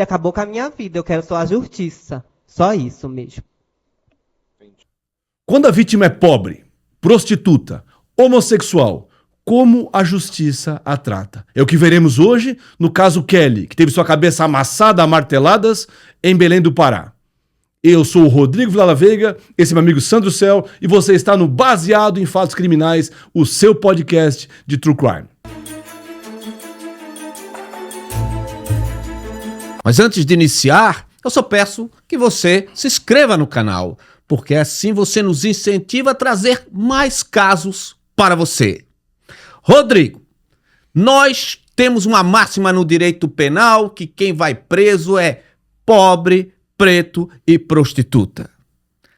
Acabou com a minha vida, eu quero só a justiça. Só isso mesmo. Quando a vítima é pobre, prostituta, homossexual, como a justiça a trata? É o que veremos hoje no caso Kelly, que teve sua cabeça amassada a marteladas em Belém do Pará. Eu sou o Rodrigo Vilela Veiga, esse é meu amigo Sandro Cel, e você está no Baseado em Fatos Criminais, o seu podcast de True Crime. Mas antes de iniciar, eu só peço que você se inscreva no canal, porque assim você nos incentiva a trazer mais casos para você. Rodrigo, nós temos uma máxima no direito penal que quem vai preso é pobre, preto e prostituta.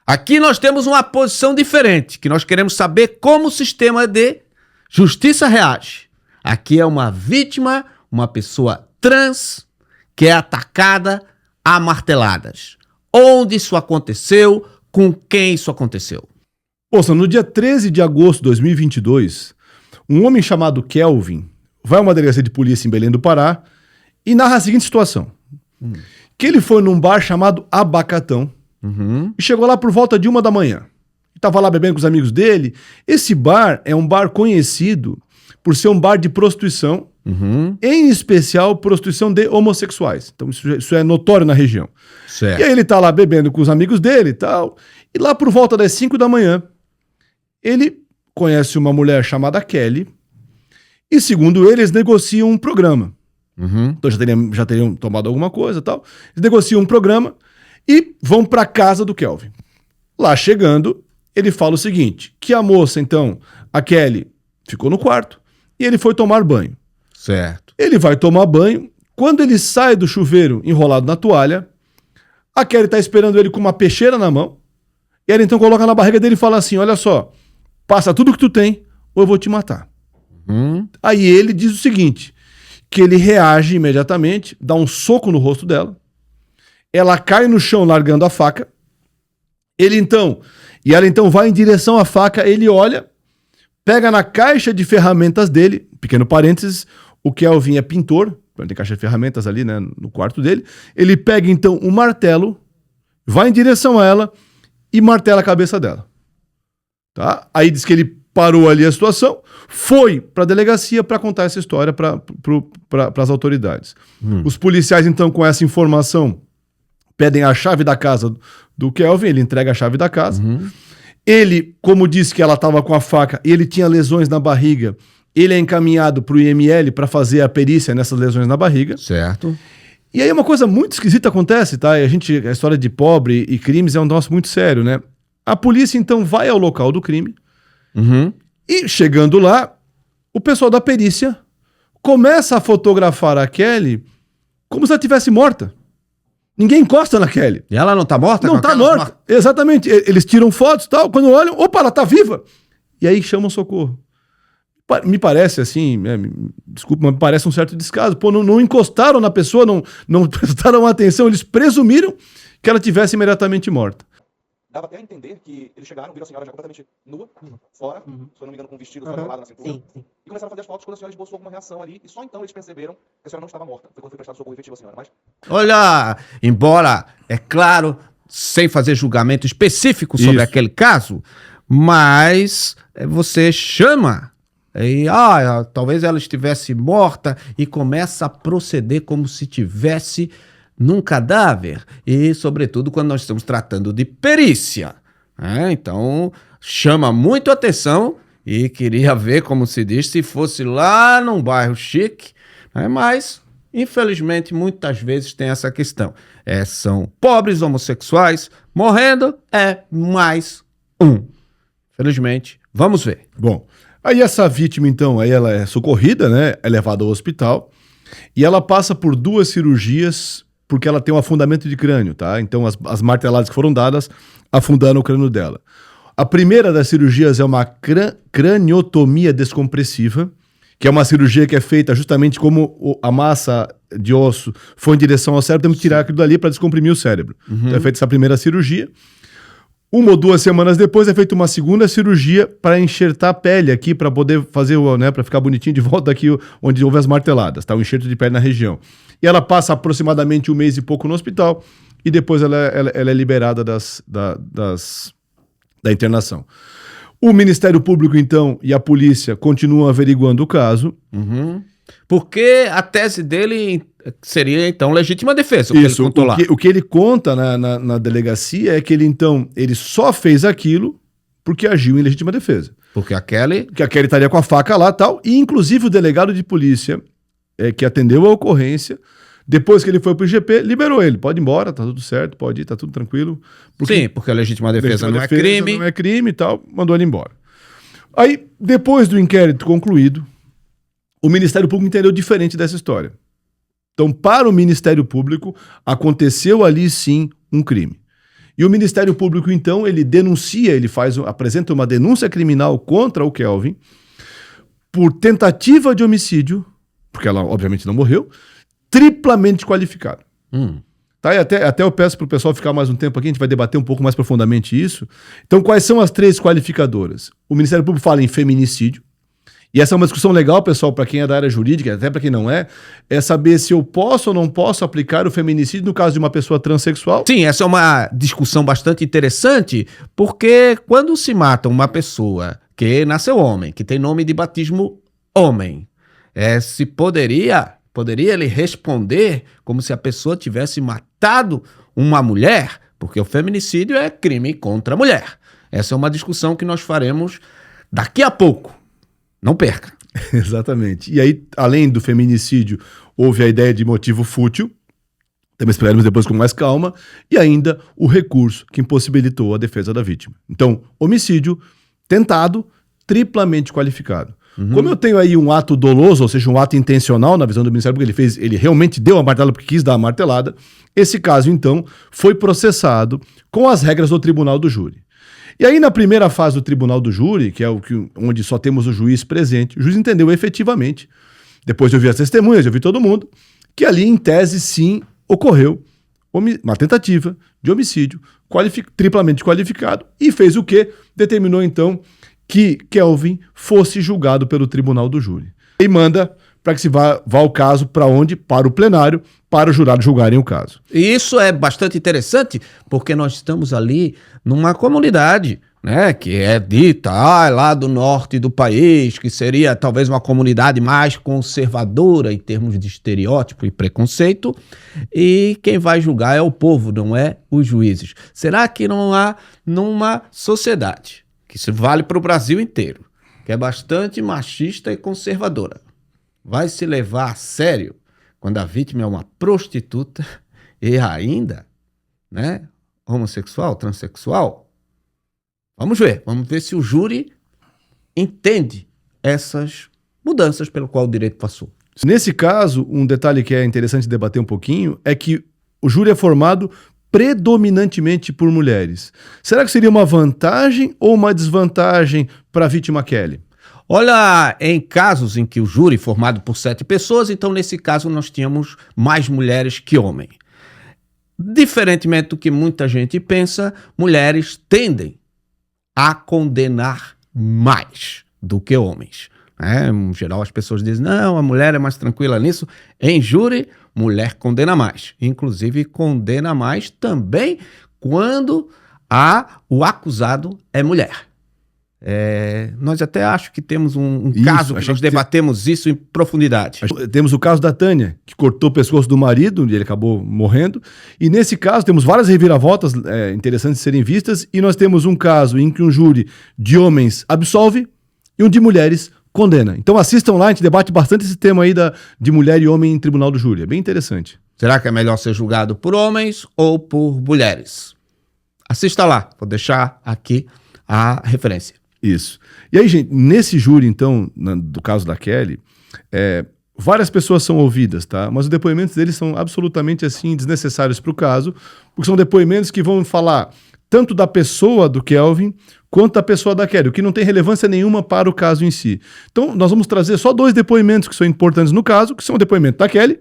Aqui nós temos uma posição diferente, que nós queremos saber como o sistema de justiça reage. Aqui é uma vítima, uma pessoa trans, que é atacada a marteladas. Onde isso aconteceu? Com quem isso aconteceu? Ouça, no dia 13 de agosto de 2022, um homem chamado Kelvin vai a uma delegacia de polícia em Belém do Pará e narra a seguinte situação. Que ele foi num bar chamado Abacatão e chegou lá por volta de 1 da manhã. Estava lá bebendo com os amigos dele. Esse bar é um bar conhecido por ser um bar de prostituição, em especial prostituição de homossexuais. Então isso é notório na região. Certo. E aí ele tá lá bebendo com os amigos dele e tal, e lá por volta das 5 da manhã, ele conhece uma mulher chamada Kelly, e segundo ele, eles negociam um programa. Então já teriam tomado alguma coisa e tal. Eles negociam um programa e vão pra casa do Kelvin. Lá chegando, ele fala o seguinte, que a moça, então, a Kelly, ficou no quarto, e ele foi tomar banho. Certo. Ele vai tomar banho. Quando ele sai do chuveiro enrolado na toalha, a Kelly tá esperando ele com uma peixeira na mão. E ela então coloca na barriga dele e fala assim, olha só, passa tudo que tu tem ou eu vou te matar. Aí ele diz o seguinte, que ele reage imediatamente, dá um soco no rosto dela. Ela cai no chão largando a faca. Ela então vai em direção à faca, ele olha, pega na caixa de ferramentas dele, pequeno parênteses, o Kelvin é pintor, tem caixa de ferramentas ali, né, no quarto dele. Ele pega então um martelo, vai em direção a ela e martela a cabeça dela. Tá? Aí diz que ele parou ali a situação, foi para a delegacia para contar essa história para as autoridades. Os policiais então com essa informação pedem a chave da casa do Kelvin, ele entrega a chave da casa. Ele, como disse que ela estava com a faca e ele tinha lesões na barriga, ele é encaminhado para o IML para fazer a perícia nessas lesões na barriga. Certo. E aí uma coisa muito esquisita acontece, tá? A história de pobre e crimes é um negócio muito sério, né? A polícia então vai ao local do crime e chegando lá, o pessoal da perícia começa a fotografar a Kelly como se ela estivesse morta. Ninguém encosta na Kelly. E ela não tá morta? Não tá morta. Exatamente. Eles tiram fotos e tal. Quando olham, opa, ela tá viva. E aí chamam socorro. Me parece assim, desculpa, mas me parece um certo descaso. Pô, não encostaram na pessoa, não prestaram atenção. Eles presumiram que ela tivesse imediatamente morta. Dava até a entender que eles chegaram, viram a senhora já completamente nua, fora, se eu não me engano, com um vestido enrolado na cintura, Sim. e começaram a fazer as fotos quando a senhora esboçou alguma reação ali, e só então eles perceberam que a senhora não estava morta. Foi quando foi prestado socorro efetivo à senhora, mas... Olha, embora, é claro, sem fazer julgamento específico sobre Isso. aquele caso, mas você chama e talvez ela estivesse morta e começa a proceder como se tivesse num cadáver e, sobretudo, quando nós estamos tratando de perícia. Então, chama muito atenção e queria ver, como se diz, se fosse lá num bairro chique, mas, infelizmente, muitas vezes tem essa questão. São pobres homossexuais morrendo, mais um. Infelizmente, vamos ver. Bom, aí essa vítima, então, aí ela é socorrida, né? É levada ao hospital e ela passa por 2 cirurgias porque ela tem um afundamento de crânio, tá? Então as marteladas que foram dadas afundaram o crânio dela. A primeira das cirurgias é uma craniotomia descompressiva, que é uma cirurgia que é feita justamente como a massa de osso foi em direção ao cérebro, temos que tirar aquilo dali para descomprimir o cérebro. Então é feita essa primeira cirurgia. 1 ou 2 semanas depois é feita uma segunda cirurgia para enxertar a pele aqui, para poder fazer, né, para ficar bonitinho de volta aqui onde houve as marteladas, tá? O enxerto de pele na região. E ela passa aproximadamente 1 mês e pouco no hospital e depois ela é liberada da internação. O Ministério Público, então, e a polícia continuam averiguando o caso. Uhum. Porque a tese dele seria, então, legítima defesa, o que ele contou lá. O que ele conta na delegacia é que ele só fez aquilo porque agiu em legítima defesa. Porque a Kelly... Que a Kelly estaria com a faca lá e tal, e inclusive o delegado de polícia que atendeu a ocorrência, depois que ele foi pro IGP, liberou ele. Pode ir embora, tá tudo certo, pode ir, tá tudo tranquilo. Sim, porque a legítima defesa não é crime. Não é crime e tal, mandou ele embora. Aí, depois do inquérito concluído, o Ministério Público entendeu diferente dessa história. Então, para o Ministério Público, aconteceu ali sim um crime. E o Ministério Público, então, ele denuncia, apresenta uma denúncia criminal contra o Kelvin por tentativa de homicídio, porque ela obviamente não morreu, triplamente qualificado. Tá? E até eu peço para o pessoal ficar mais um tempo aqui, a gente vai debater um pouco mais profundamente isso. Então, quais são as 3 qualificadoras? O Ministério Público fala em feminicídio, e essa é uma discussão legal, pessoal, para quem é da área jurídica, até para quem não é saber se eu posso ou não posso aplicar o feminicídio no caso de uma pessoa transexual. Sim, essa é uma discussão bastante interessante, porque quando se mata uma pessoa que nasceu homem, que tem nome de batismo homem, se poderia ele responder como se a pessoa tivesse matado uma mulher, porque o feminicídio é crime contra a mulher. Essa é uma discussão que nós faremos daqui a pouco. Não perca. Exatamente. E aí, além do feminicídio, houve a ideia de motivo fútil, também esperaremos depois com mais calma, e ainda o recurso que impossibilitou a defesa da vítima. Então, homicídio tentado, triplamente qualificado. Como eu tenho aí um ato doloso, ou seja, um ato intencional na visão do Ministério Público, ele realmente deu a martelada porque quis dar a martelada, esse caso, então, foi processado com as regras do tribunal do júri. E aí, na primeira fase do tribunal do júri, que é onde só temos o juiz presente, o juiz entendeu efetivamente, depois de ouvir as testemunhas, de ouvir todo mundo, que ali, em tese, sim, ocorreu uma tentativa de homicídio triplamente qualificado e fez o quê? Determinou, então, que Kelvin fosse julgado pelo tribunal do júri. E manda para que se vá o caso para onde? Para o plenário, para os jurados julgarem o caso. E isso é bastante interessante, porque nós estamos ali numa comunidade, né, que é dita lá do norte do país, que seria talvez uma comunidade mais conservadora em termos de estereótipo e preconceito, e quem vai julgar é o povo, não é os juízes. Será que não há numa sociedade, que isso vale para o Brasil inteiro, que é bastante machista e conservadora, vai se levar a sério quando a vítima é uma prostituta e ainda, né, homossexual, transexual? Vamos ver se o júri entende essas mudanças pelo qual o direito passou. Nesse caso, um detalhe que é interessante debater um pouquinho é que o júri é formado predominantemente por mulheres. Será que seria uma vantagem ou uma desvantagem para a vítima Kelly? Olha, em casos em que o júri é formado por 7 pessoas, então nesse caso nós tínhamos mais mulheres que homens. Diferentemente do que muita gente pensa, mulheres tendem a condenar mais do que homens. Em geral, as pessoas dizem, não, a mulher é mais tranquila nisso. Em júri, mulher condena mais. Inclusive, condena mais também quando o acusado é mulher. Nós até acho que temos um caso que nós debatemos isso em profundidade. Temos o caso da Tânia, que cortou o pescoço do marido e ele acabou morrendo. E nesse caso temos várias reviravoltas interessantes de serem vistas. E nós temos um caso em que um júri de homens absolve e um de mulheres condena. Então assistam lá, a gente debate bastante esse tema aí de mulher e homem em tribunal do júri. É bem interessante. Será que é melhor ser julgado por homens ou por mulheres? Assista lá, vou deixar aqui a referência. Isso. E aí, gente, nesse júri, então, do caso da Kelly, várias pessoas são ouvidas, tá? Mas os depoimentos deles são absolutamente, assim, desnecessários para o caso, porque são depoimentos que vão falar tanto da pessoa do Kelvin, quanto da pessoa da Kelly, o que não tem relevância nenhuma para o caso em si. Então, nós vamos trazer só 2 depoimentos que são importantes no caso, que são o depoimento da Kelly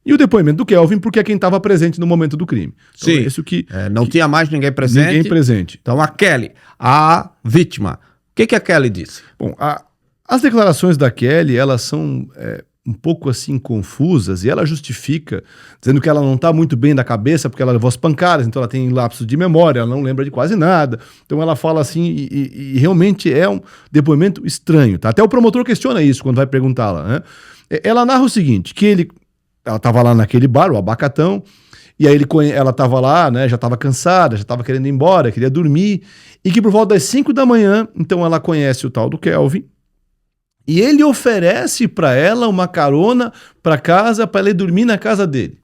E o depoimento do Kelvin, porque é quem estava presente no momento do crime. Então, Sim. é isso que Não tinha mais ninguém presente. ninguém presente. Então a Kelly, a vítima, o que a Kelly disse? Bom, as declarações da Kelly, elas são um pouco assim confusas, e ela justifica, dizendo que ela não está muito bem da cabeça, porque ela levou as pancadas, então ela tem lapsos de memória, ela não lembra de quase nada. Então ela fala assim, e realmente é um depoimento estranho, tá? Até o promotor questiona isso quando vai perguntá-la, né? Ela narra o seguinte, que ela estava lá naquele bar, o Abacatão, e aí ela estava lá, né, já estava cansada, já estava querendo ir embora, queria dormir, e que por volta das 5 da manhã, então ela conhece o tal do Kelvin, e ele oferece para ela uma carona para casa, para ela ir dormir na casa dele.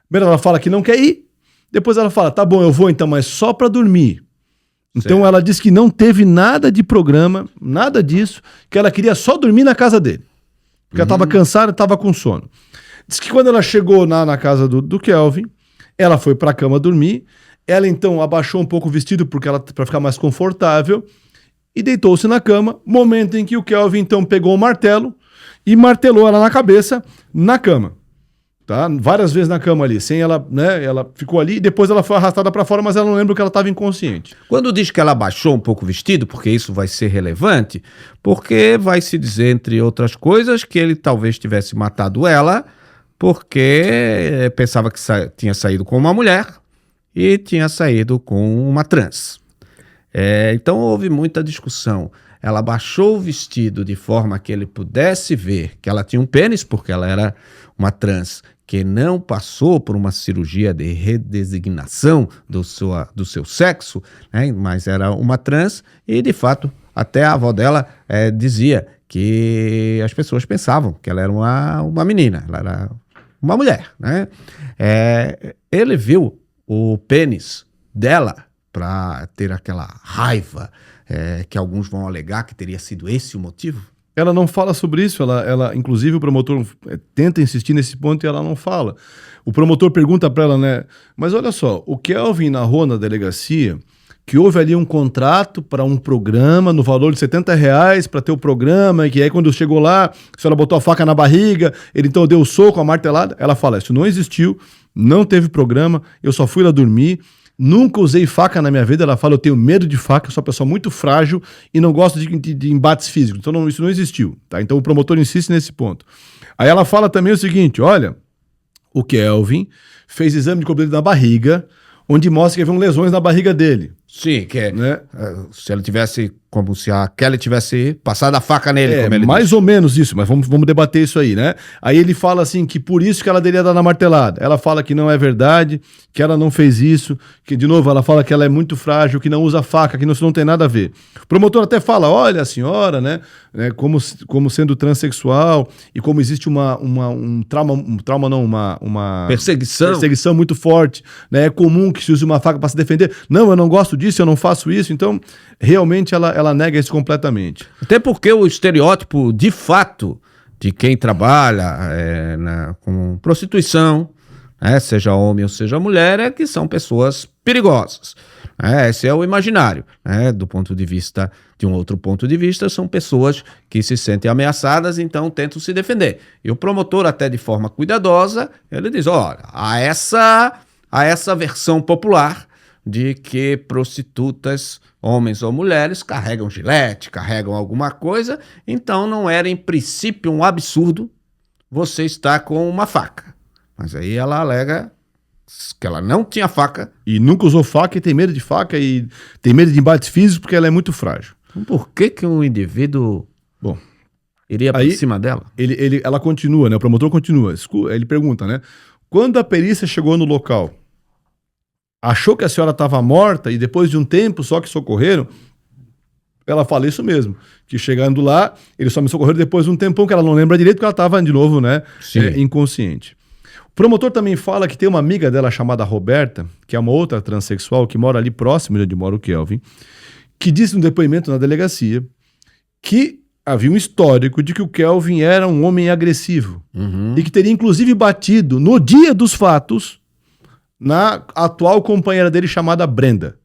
Primeiro ela fala que não quer ir, depois ela fala, tá bom, eu vou então, mas só para dormir. Então ela diz que não teve nada de programa, nada disso, que ela queria só dormir na casa dele. Porque ela estava cansada, estava com sono. Diz que quando ela chegou na casa do Kelvin, ela foi para a cama dormir, ela então abaixou um pouco o vestido para ficar mais confortável, e deitou-se na cama, momento em que o Kelvin então pegou o martelo e martelou ela na cabeça, na cama. Tá? Várias vezes na cama ali, sem ela, né? Ela ficou ali e depois ela foi arrastada para fora, mas ela não lembra que ela estava inconsciente. Quando diz que ela abaixou um pouco o vestido, porque isso vai ser relevante, porque vai se dizer, entre outras coisas, que ele talvez tivesse matado ela, porque pensava que tinha saído com uma mulher e tinha saído com uma trans. Então houve muita discussão. Ela baixou o vestido de forma que ele pudesse ver que ela tinha um pênis, porque ela era uma trans que não passou por uma cirurgia de redesignação do seu sexo, né? Mas era uma trans e, de fato, até a avó dela dizia que as pessoas pensavam que ela era uma menina, ela era uma mulher, né? Ele viu o pênis dela para ter aquela raiva que alguns vão alegar que teria sido esse o motivo? Ela não fala sobre isso, ela inclusive o promotor tenta insistir nesse ponto e ela não fala. O promotor pergunta para ela, né? Mas olha só, o Kelvin narrou na delegacia que houve ali um contrato para um programa no valor de R$70 para ter o programa, e que aí quando chegou lá, a senhora botou a faca na barriga, ele então deu o soco, a martelada. Ela fala, isso não existiu, não teve programa, eu só fui lá dormir. Nunca usei faca na minha vida. Ela fala, eu tenho medo de faca, eu sou uma pessoa muito frágil e não gosto de embates físicos. Então isso não existiu, tá? Então o promotor insiste nesse ponto. Aí ela fala também o seguinte, olha, o Kelvin fez exame de cobertura na barriga, onde mostra que havia lesões na barriga dele. Sim, que né? Se ele tivesse, como se a Kelly tivesse passado a faca nele, como ele mais disse. ou menos isso, mas vamos debater isso aí, né? Aí ele fala assim que por isso que ela teria dado a martelada. Ela fala que não é verdade, que ela não fez isso, que de novo ela fala que ela é muito frágil, que não usa faca, que isso não tem nada a ver. O promotor até fala, olha a senhora, né, como sendo transexual e como existe um trauma não, uma perseguição muito forte, né? É comum que se use uma faca para se defender. Não, eu não gosto disso, eu não faço isso. Então, realmente ela nega isso completamente. Até porque o estereótipo, de fato, de quem trabalha com prostituição, seja homem ou seja mulher, é que são pessoas perigosas. Esse é o imaginário. De um outro ponto de vista, são pessoas que se sentem ameaçadas, então tentam se defender. E o promotor, até de forma cuidadosa, ele diz, olha, há essa versão popular de que prostitutas, homens ou mulheres, carregam gilete, carregam alguma coisa, então não era em princípio um absurdo você estar com uma faca. Mas aí ela alega que ela não tinha faca. E nunca usou faca e tem medo de faca e tem medo de embates físicos porque ela é muito frágil. Então por que um indivíduo iria por cima dela? Ela continua, né? O promotor continua. Ele pergunta, né? Quando a perícia chegou no local, achou que a senhora estava morta e depois de um tempo só que socorreram? Ela fala isso mesmo, que chegando lá, eles só me socorreram depois de um tempão que ela não lembra direito, porque ela estava de novo, né, inconsciente. O promotor também fala que tem uma amiga dela chamada Roberta, que é uma outra transexual que mora ali próximo de onde mora o Kelvin, que disse no depoimento na delegacia que havia um histórico de que o Kelvin era um homem agressivo e que teria inclusive batido no dia dos fatos na atual companheira dele chamada Brenda.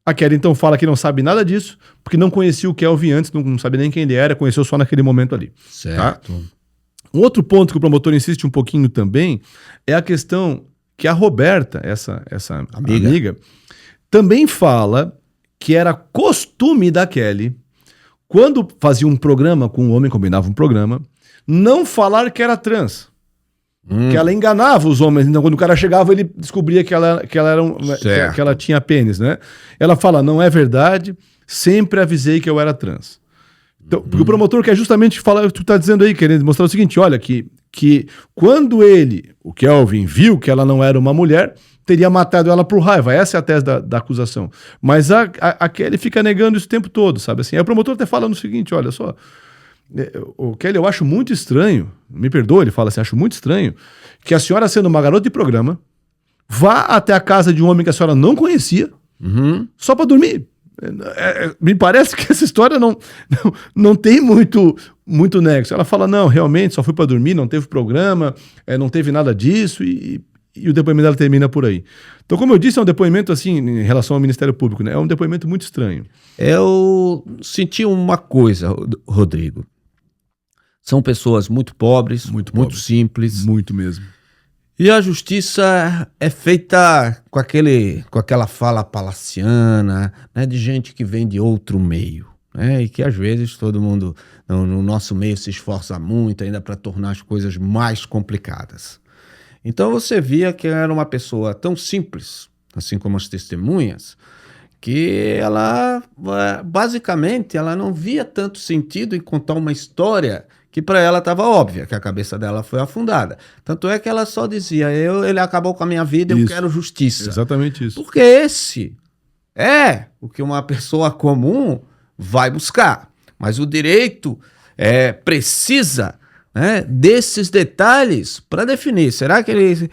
A Kelly então fala que não sabe nada disso, porque não conhecia o Kelvin antes, não sabe nem quem ele era, conheceu só naquele momento ali. Certo. Tá? Um outro ponto que o promotor insiste um pouquinho também é a questão que a Roberta, essa amiga, também fala que era costume da Kelly, quando fazia um programa com um homem, combinava um programa, não falar que era trans. Que ela enganava os homens. Então, quando o cara chegava, ele descobria que ela tinha pênis, né? Ela fala, não é verdade, sempre avisei que eu era trans. Então, porque o promotor quer justamente falar, tu tá dizendo aí, querendo mostrar o seguinte, olha, que quando o Kelvin, viu que ela não era uma mulher, teria matado ela por raiva. Essa é a tese da acusação. Mas a Kelly fica negando isso o tempo todo, sabe assim? Aí o promotor até fala no seguinte, olha só, o Kelly, eu acho muito estranho, me perdoe, ele fala assim, acho muito estranho que a senhora, sendo uma garota de programa, vá até a casa de um homem que a senhora não conhecia, só para dormir. Me parece que essa história não tem muito nexo. Ela fala, não, realmente, só fui para dormir, não teve programa, não teve nada disso, e o depoimento dela termina por aí. Então, como eu disse, é um depoimento, assim, em relação ao Ministério Público, né? É um depoimento muito estranho. Eu senti uma coisa, Rodrigo. São pessoas muito pobres, muito simples. Muito mesmo. E a justiça é feita com aquela fala palaciana, né, de gente que vem de outro meio, né, e que às vezes todo mundo no nosso meio se esforça muito ainda para tornar as coisas mais complicadas. Então você via que era uma pessoa tão simples, assim como as testemunhas, que ela, basicamente, ela não via tanto sentido em contar uma história que para ela estava óbvia, que a cabeça dela foi afundada. Tanto é que ela só dizia, ele acabou com a minha vida, eu quero justiça. Exatamente isso. Porque esse é o que uma pessoa comum vai buscar. Mas o direito precisa, né, desses detalhes para definir. Será que ele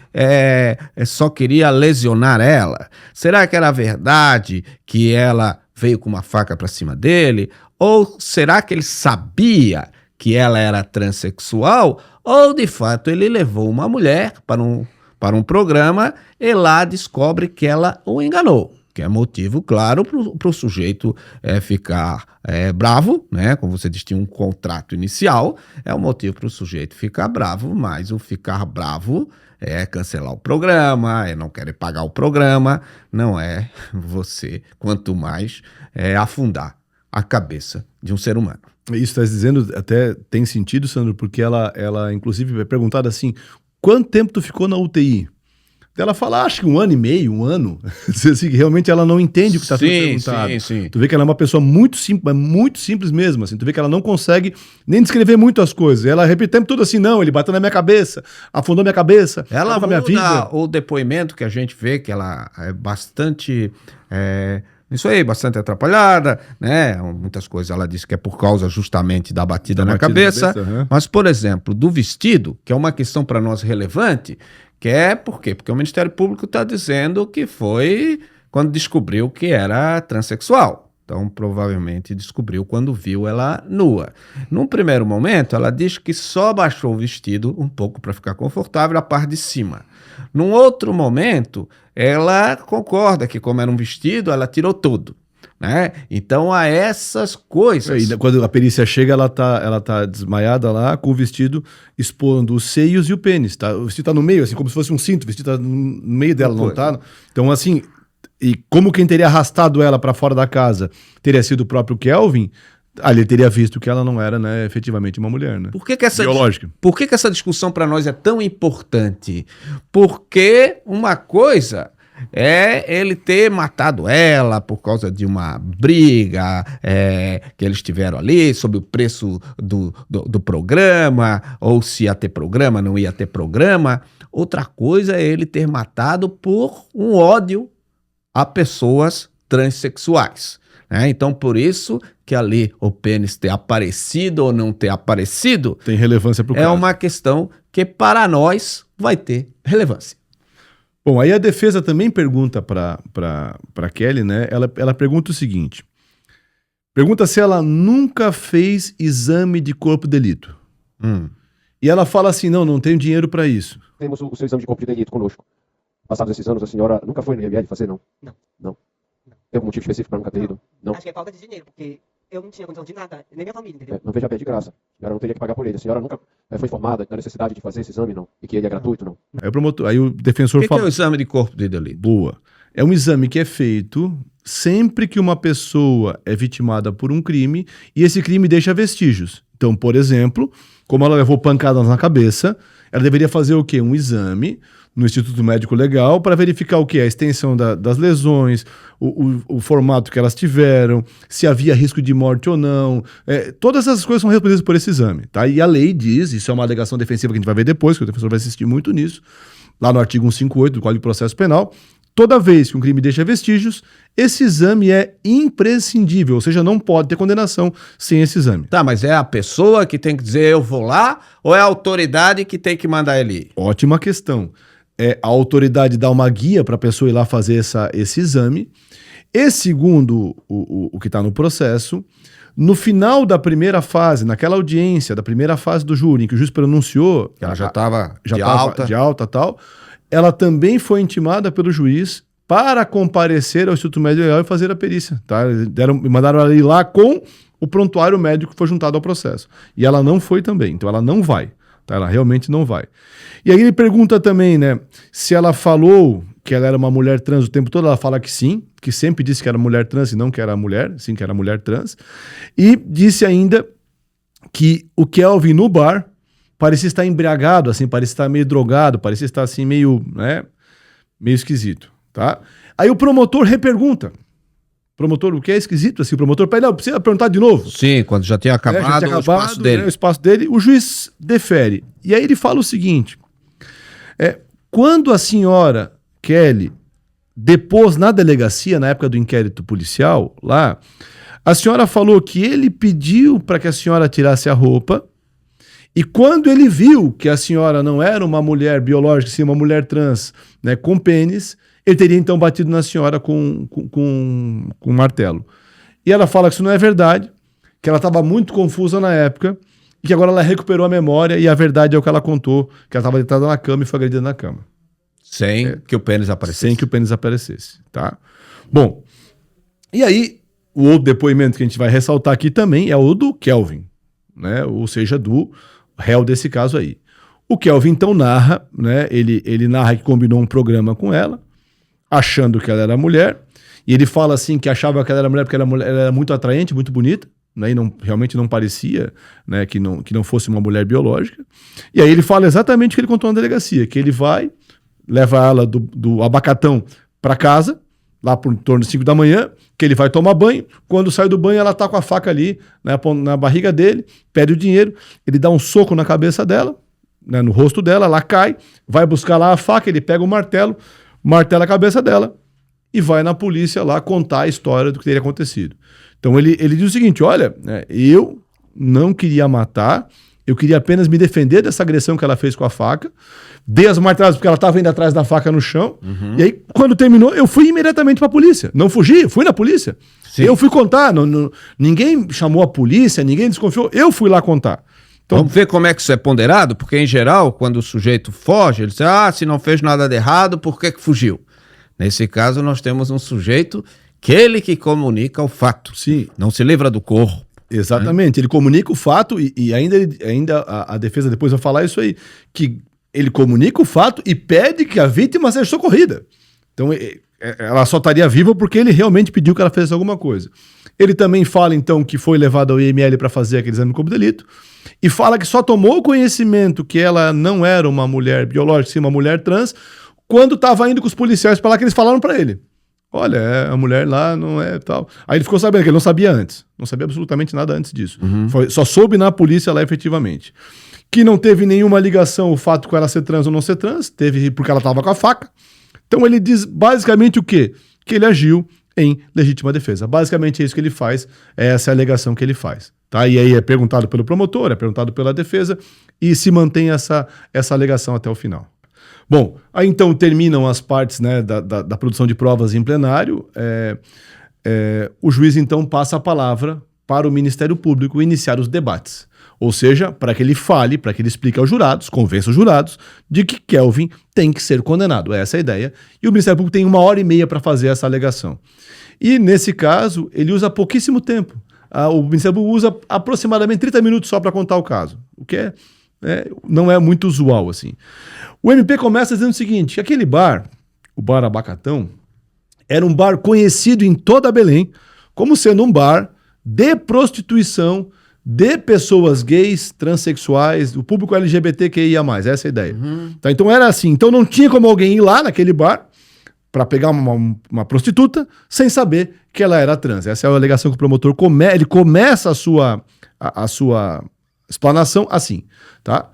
só queria lesionar ela? Será que era verdade que ela veio com uma faca para cima dele? Ou será que ele sabia que ela era transexual? Ou, de fato, ele levou uma mulher para um programa e lá descobre que ela o enganou? Que é motivo, claro, para o sujeito ficar bravo, né? Como você disse, tinha um contrato inicial, é um motivo para o sujeito ficar bravo, mas o ficar bravo é cancelar o programa, é não querer pagar o programa, não é você, quanto mais, afundar a cabeça de um ser humano. Isso está dizendo, até tem sentido, Sandro, porque ela inclusive, é perguntada assim, quanto tempo tu ficou na UTI? Ela fala, acho que 1 ano e meio, 1 ano. Assim, realmente ela não entende o que está sendo perguntado. Sim. Tu vê que ela é uma pessoa muito simples mesmo. Assim. Tu vê que ela não consegue nem descrever muito as coisas. Ela repete o tempo todo assim, não, ele bateu na minha cabeça, afundou minha cabeça, ela com a minha vida. O depoimento que a gente vê que ela é bastante... isso aí, bastante atrapalhada, né? Muitas coisas ela disse que é por causa justamente da batida na cabeça. Mas, por exemplo, do vestido, que é uma questão para nós relevante, que é por quê? Porque o Ministério Público está dizendo que foi quando descobriu que era transexual. Então, provavelmente descobriu quando viu ela nua. Num primeiro momento, ela diz que só baixou o vestido um pouco para ficar confortável a parte de cima. Num outro momento, ela concorda que, como era um vestido, ela tirou tudo, né? Então, há essas coisas. E quando a perícia chega, ela tá desmaiada lá, com o vestido expondo os seios e o pênis. Tá? O vestido tá no meio, assim, como se fosse um cinto. O vestido tá no meio dela, não tá? Então, assim, e como quem teria arrastado ela para fora da casa teria sido o próprio Kelvin, ali ele teria visto que ela não era, né, efetivamente uma mulher, né? Por que essa discussão para nós é tão importante? Porque uma coisa é ele ter matado ela por causa de uma briga que eles tiveram ali sobre o preço do programa, ou se ia ter programa, não ia ter programa. Outra coisa é ele ter matado por um ódio a pessoas transexuais. Então, por isso que ali o pênis ter aparecido ou não ter aparecido tem relevância para o caso. É uma questão que para nós vai ter relevância. Bom, aí a defesa também pergunta para Kelly, né? Ela pergunta o seguinte, pergunta se ela nunca fez exame de corpo de delito. E ela fala assim, não tenho dinheiro para isso. Temos o seu exame de corpo de delito conosco. Passados esses anos, a senhora nunca foi no IML fazer, não? Não. Tem algum motivo específico para nunca ter ido? Não. Acho que é falta de dinheiro, porque eu não tinha condição de nada, nem minha família, entendeu? Não veja bem, de graça. senhora não teria que pagar por ele. A senhora nunca foi informada da necessidade de fazer esse exame, não? E que ele é gratuito, não? Aí o defensor O que fala... é o exame de corpo de delito? Boa. É um exame que é feito sempre que uma pessoa é vitimada por um crime e esse crime deixa vestígios. Então, por exemplo, como ela levou pancadas na cabeça, ela deveria fazer o quê? Um exame no Instituto Médico Legal para verificar o quê? A extensão das lesões, o formato que elas tiveram, se havia risco de morte ou não. Todas essas coisas são respondidas por esse exame. Tá? E a lei diz, isso é uma alegação defensiva que a gente vai ver depois, que o defensor vai insistir muito nisso, lá no artigo 158 do Código de Processo Penal, toda vez que um crime deixa vestígios, esse exame é imprescindível, ou seja, não pode ter condenação sem esse exame. Tá, mas é a pessoa que tem que dizer eu vou lá ou é a autoridade que tem que mandar ele ir? Ótima questão. A autoridade dá uma guia para a pessoa ir lá fazer esse exame. E segundo o que está no processo, no final da primeira fase, naquela audiência da primeira fase do júri, em que o juiz pronunciou... Ela já estava de alta. De alta, tal. Ela também foi intimada pelo juiz para comparecer ao Instituto Médico Legal e fazer a perícia. Tá? Mandaram ela ir lá com o prontuário médico que foi juntado ao processo. E ela não foi também, então ela não vai. Tá? Ela realmente não vai. E aí ele pergunta também, né, se ela falou que ela era uma mulher trans o tempo todo. Ela fala que sim, que sempre disse que era mulher trans e não que era mulher, sim, que era mulher trans. E disse ainda que o Kelvin no bar parecia estar embriagado, assim, parecia estar meio drogado, parecia estar assim meio esquisito, tá? Aí o promotor repergunta. Promotor, o que é esquisito assim? O promotor pede, não, precisa perguntar de novo. Sim, quando já tinha acabado, o espaço dele. O espaço dele, o juiz defere. E aí ele fala o seguinte, quando a senhora Kelly depôs na delegacia, na época do inquérito policial, lá, a senhora falou que ele pediu para que a senhora tirasse a roupa. E quando ele viu que a senhora não era uma mulher biológica, sim uma mulher trans, né, com pênis, ele teria então batido na senhora com um martelo. E ela fala que isso não é verdade, que ela estava muito confusa na época, e que agora ela recuperou a memória, e a verdade é o que ela contou, que ela estava deitada na cama e foi agredida na cama. Sem que o pênis aparecesse. Sem que o pênis aparecesse, tá? Bom, e aí, o outro depoimento que a gente vai ressaltar aqui também é o do Kelvin, né? Ou seja, do réu desse caso aí. O Kelvin então narra, né? Ele narra que combinou um programa com ela, achando que ela era mulher, e ele fala assim que achava que ela era mulher porque ela era muito atraente, muito bonita, né? E realmente não parecia, né, que não fosse uma mulher biológica. E aí ele fala exatamente o que ele contou na delegacia, que ele vai, leva ela do Abacatão para casa, lá por torno de 5 da manhã, que ele vai tomar banho. Quando sai do banho, ela tá com a faca ali, né, na barriga dele, pede o dinheiro, ele dá um soco na cabeça dela, né, no rosto dela, ela cai, vai buscar lá a faca, ele pega o martelo, martela a cabeça dela e vai na polícia lá contar a história do que teria acontecido. Então ele diz o seguinte, olha, eu não queria matar, eu queria apenas me defender dessa agressão que ela fez com a faca, dei as marteladas porque ela estava indo atrás da faca no chão, e aí quando terminou eu fui imediatamente para a polícia, não fugi, fui na polícia. Sim. Eu fui contar, ninguém chamou a polícia, ninguém desconfiou, eu fui lá contar. Então, vamos ver como é que isso é ponderado, porque em geral, quando o sujeito foge, ele diz, se não fez nada de errado, por que fugiu? Nesse caso, nós temos um sujeito que ele que comunica o fato. Sim. Não se livra do corpo. Exatamente, ele comunica o fato e ainda a defesa depois vai falar isso aí, que ele comunica o fato e pede que a vítima seja socorrida. Então, ela só estaria viva porque ele realmente pediu que ela fizesse alguma coisa. Ele também fala, então, que foi levado ao IML para fazer aquele exame de corpo de delito e fala que só tomou conhecimento que ela não era uma mulher biológica, sim uma mulher trans, quando estava indo com os policiais para lá, que eles falaram para ele. Olha, a mulher lá não é tal. Aí ele ficou sabendo que ele não sabia antes. Não sabia absolutamente nada antes disso. Só soube na polícia lá efetivamente. Que não teve nenhuma ligação o fato com ela ser trans ou não ser trans. Teve porque ela estava com a faca. Então ele diz basicamente o quê? Que ele agiu em legítima defesa. Basicamente é isso que ele faz. Essa é a alegação que ele faz. Tá? E aí é perguntado pelo promotor, é perguntado pela defesa e se mantém essa alegação até o final. Bom, aí então terminam as partes, né, da produção de provas em plenário. O juiz então passa a palavra para o Ministério Público iniciar os debates. Ou seja, para que ele fale, para que ele explique aos jurados, convença os jurados de que Kelvin tem que ser condenado. Essa é a ideia. E o Ministério Público tem 1h30 para fazer essa alegação. E nesse caso, ele usa pouquíssimo tempo. o Ministério Público usa aproximadamente 30 minutos só para contar o caso, o que não é muito usual, assim. O MP começa dizendo o seguinte, que aquele bar, o Bar Abacatão, era um bar conhecido em toda Belém como sendo um bar de prostituição de pessoas gays, transexuais, o público LGBTQIA+, essa é a ideia. Tá, então era assim, então não tinha como alguém ir lá naquele bar para pegar uma prostituta sem saber que ela era trans. Essa é a alegação que o promotor ele começa a sua explanação assim, tá?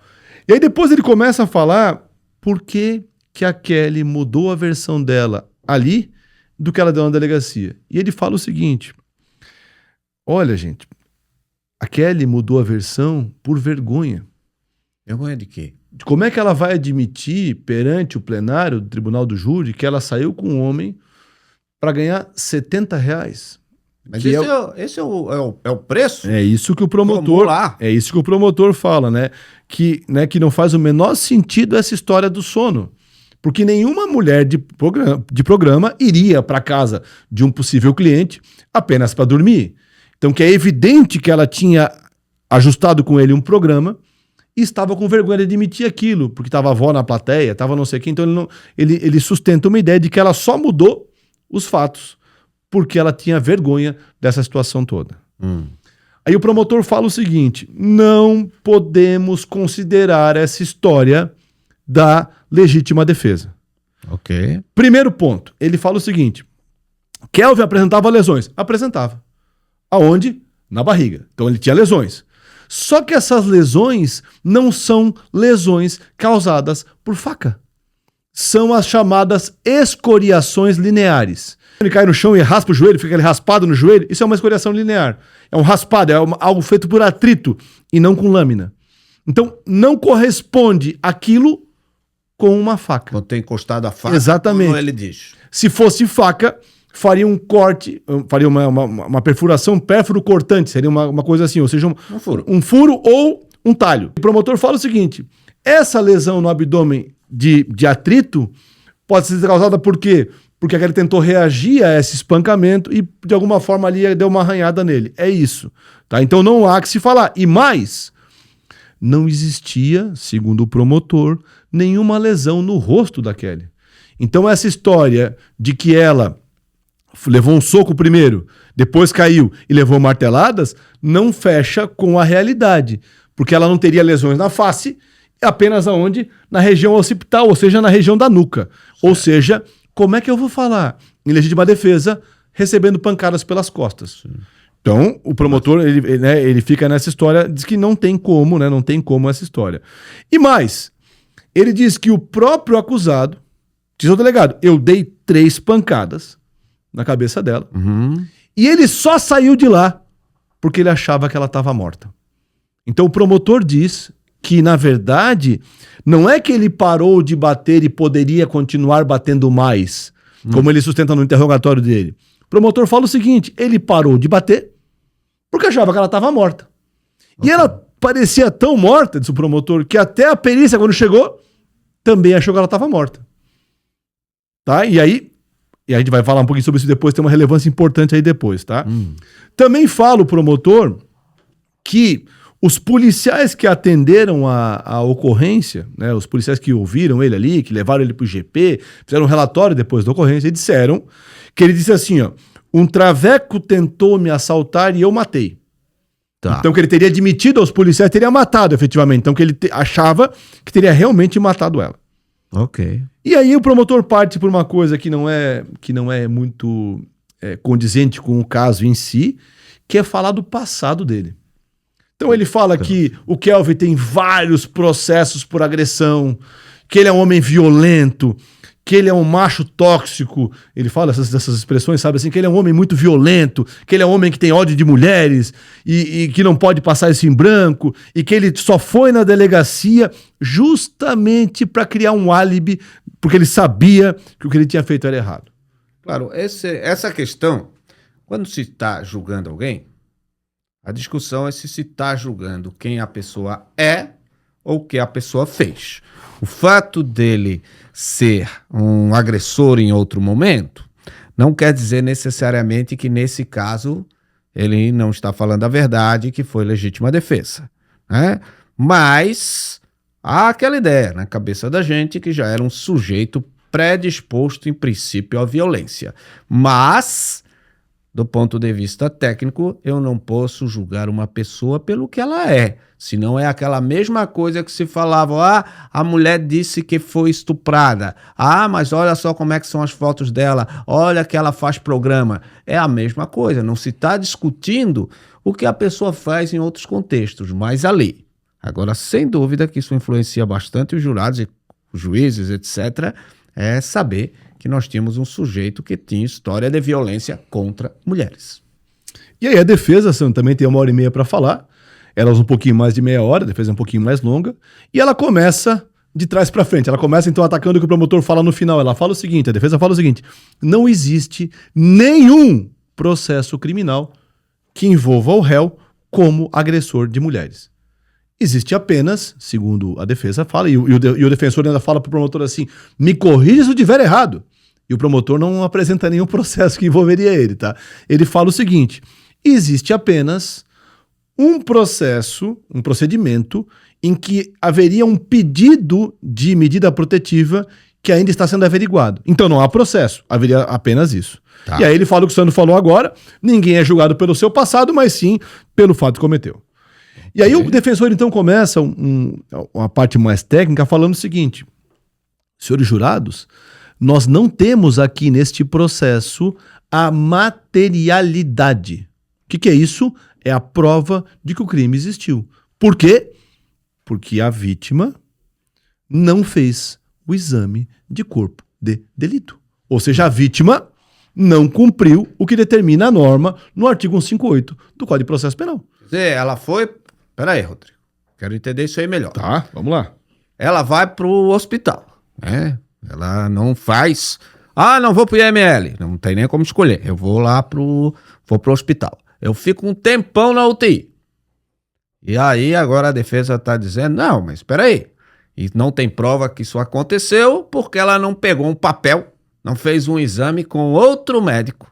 E aí depois ele começa a falar por que a Kelly mudou a versão dela ali do que ela deu na delegacia. E ele fala o seguinte, olha, gente, a Kelly mudou a versão por vergonha. Vergonha de quê? Como é que ela vai admitir perante o plenário do Tribunal do Júri que ela saiu com um homem para ganhar R$70? Mas esse é o preço? É isso que o promotor fala, né? Que não faz o menor sentido essa história do sono. Porque nenhuma mulher de programa iria para casa de um possível cliente apenas para dormir. Então que é evidente que ela tinha ajustado com ele um programa e estava com vergonha de admitir aquilo, porque estava a avó na plateia, estava não sei o quê. Então ele sustenta uma ideia de que ela só mudou os fatos porque ela tinha vergonha dessa situação toda. Aí o promotor fala o seguinte, não podemos considerar essa história da legítima defesa. Ok. Primeiro ponto, ele fala o seguinte, Kelvin apresentava lesões. Apresentava. Aonde? Na barriga. Então ele tinha lesões. Só que essas lesões não são lesões causadas por faca. São as chamadas escoriações lineares. Ele cai no chão e raspa o joelho, fica aquele raspado no joelho, isso é uma escoriação linear. É um raspado, algo feito por atrito e não com lâmina. Então não corresponde aquilo com uma faca. Não tem encostado a faca. Exatamente. Como ele diz. Se fosse faca, faria um corte, faria uma perfuração, pérfuro cortante, seria uma coisa assim, ou seja, um furo ou um talho. O promotor fala o seguinte, essa lesão no abdômen de atrito pode ser causada por quê? Porque ele tentou reagir a esse espancamento e de alguma forma ali deu uma arranhada nele. É isso. Tá? Então não há que se falar. E mais, não existia, segundo o promotor, nenhuma lesão no rosto da Kelly. Então essa história de que ela levou um soco primeiro, depois caiu e levou marteladas, não fecha com a realidade, porque ela não teria lesões na face, apenas aonde? Na região occipital, ou seja, na região da nuca. Certo. Ou seja, como é que eu vou falar em legítima defesa recebendo pancadas pelas costas? Sim. Então, o promotor, ele fica nessa história, diz que não tem como, né? Não tem como essa história. E mais, ele diz que o próprio acusado, diz ao delegado, eu dei 3 pancadas na cabeça dela, e ele só saiu de lá porque ele achava que ela estava morta. Então o promotor diz que, na verdade, não é que ele parou de bater e poderia continuar batendo mais, como ele sustenta no interrogatório dele. O promotor fala o seguinte, ele parou de bater porque achava que ela estava morta. Okay. E ela parecia tão morta, disse o promotor, que até a perícia, quando chegou, também achou que ela estava morta. Tá? E aí a gente vai falar um pouquinho sobre isso depois, tem uma relevância importante aí depois, tá? Também fala o promotor que os policiais que atenderam a ocorrência, né, os policiais que ouviram ele ali, que levaram ele pro GP, fizeram um relatório depois da ocorrência, e disseram que ele disse assim, ó, um traveco tentou me assaltar e eu matei. Tá. Então que ele teria admitido aos policiais, teria matado efetivamente, então que ele achava que teria realmente matado ela. Ok. E aí o promotor parte por uma coisa que não é muito condizente com o caso em si, que é falar do passado dele. Então ele fala que o Kelvin tem vários processos por agressão, que ele é um homem violento, que ele é um macho tóxico, ele fala dessas expressões, sabe assim, que ele é um homem muito violento, que ele é um homem que tem ódio de mulheres e que não pode passar isso em branco, e que ele só foi na delegacia justamente para criar um álibi, porque ele sabia que o que ele tinha feito era errado. Claro, essa questão, quando se está julgando alguém, a discussão é se está julgando quem a pessoa é ou o que a pessoa fez. O fato dele ser um agressor em outro momento não quer dizer necessariamente que nesse caso ele não está falando a verdade, que foi legítima defesa, né? Mas há aquela ideia na cabeça da gente que já era um sujeito predisposto, em princípio, à violência. Mas, do ponto de vista técnico, eu não posso julgar uma pessoa pelo que ela é. Senão é aquela mesma coisa que se falava, a mulher disse que foi estuprada. Mas olha só como é que são as fotos dela, olha que ela faz programa. É a mesma coisa, não se está discutindo o que a pessoa faz em outros contextos, mas ali. Agora, sem dúvida que isso influencia bastante os jurados e os juízes, etc., é saber que nós tínhamos um sujeito que tinha história de violência contra mulheres. E aí a defesa também tem 1h30 para falar, ela usa um pouquinho mais de meia hora, a defesa é um pouquinho mais longa, e ela começa de trás para frente, ela começa então atacando o que o promotor fala no final, ela fala o seguinte, a defesa fala o seguinte, não existe nenhum processo criminal que envolva o réu como agressor de mulheres. Existe apenas, segundo a defesa fala, e o defensor ainda fala para o promotor assim, me corrija se eu estiver errado. E o promotor não apresenta nenhum processo que envolveria ele, tá? Ele fala o seguinte, existe apenas um procedimento em que haveria um pedido de medida protetiva que ainda está sendo averiguado. Então não há processo, haveria apenas isso. Tá. E aí ele fala o que o Sandro falou agora, ninguém é julgado pelo seu passado, mas sim pelo fato que cometeu. E aí o defensor então começa uma parte mais técnica falando o seguinte, senhores jurados, nós não temos aqui neste processo a materialidade. O que é isso? É a prova de que o crime existiu. Por quê? Porque a vítima não fez o exame de corpo de delito. Ou seja, a vítima não cumpriu o que determina a norma no artigo 158 do Código de Processo Penal. Quer dizer, ela foi... Peraí, Rodrigo. Quero entender isso aí melhor. Tá, vamos lá. Ela vai pro hospital, né? Ela não faz... não vou pro IML. Não tem nem como escolher. Eu vou lá vou pro hospital. Eu fico um tempão na UTI. E aí agora a defesa tá dizendo, não, mas peraí. E não tem prova que isso aconteceu porque ela não pegou um papel, não fez um exame com outro médico.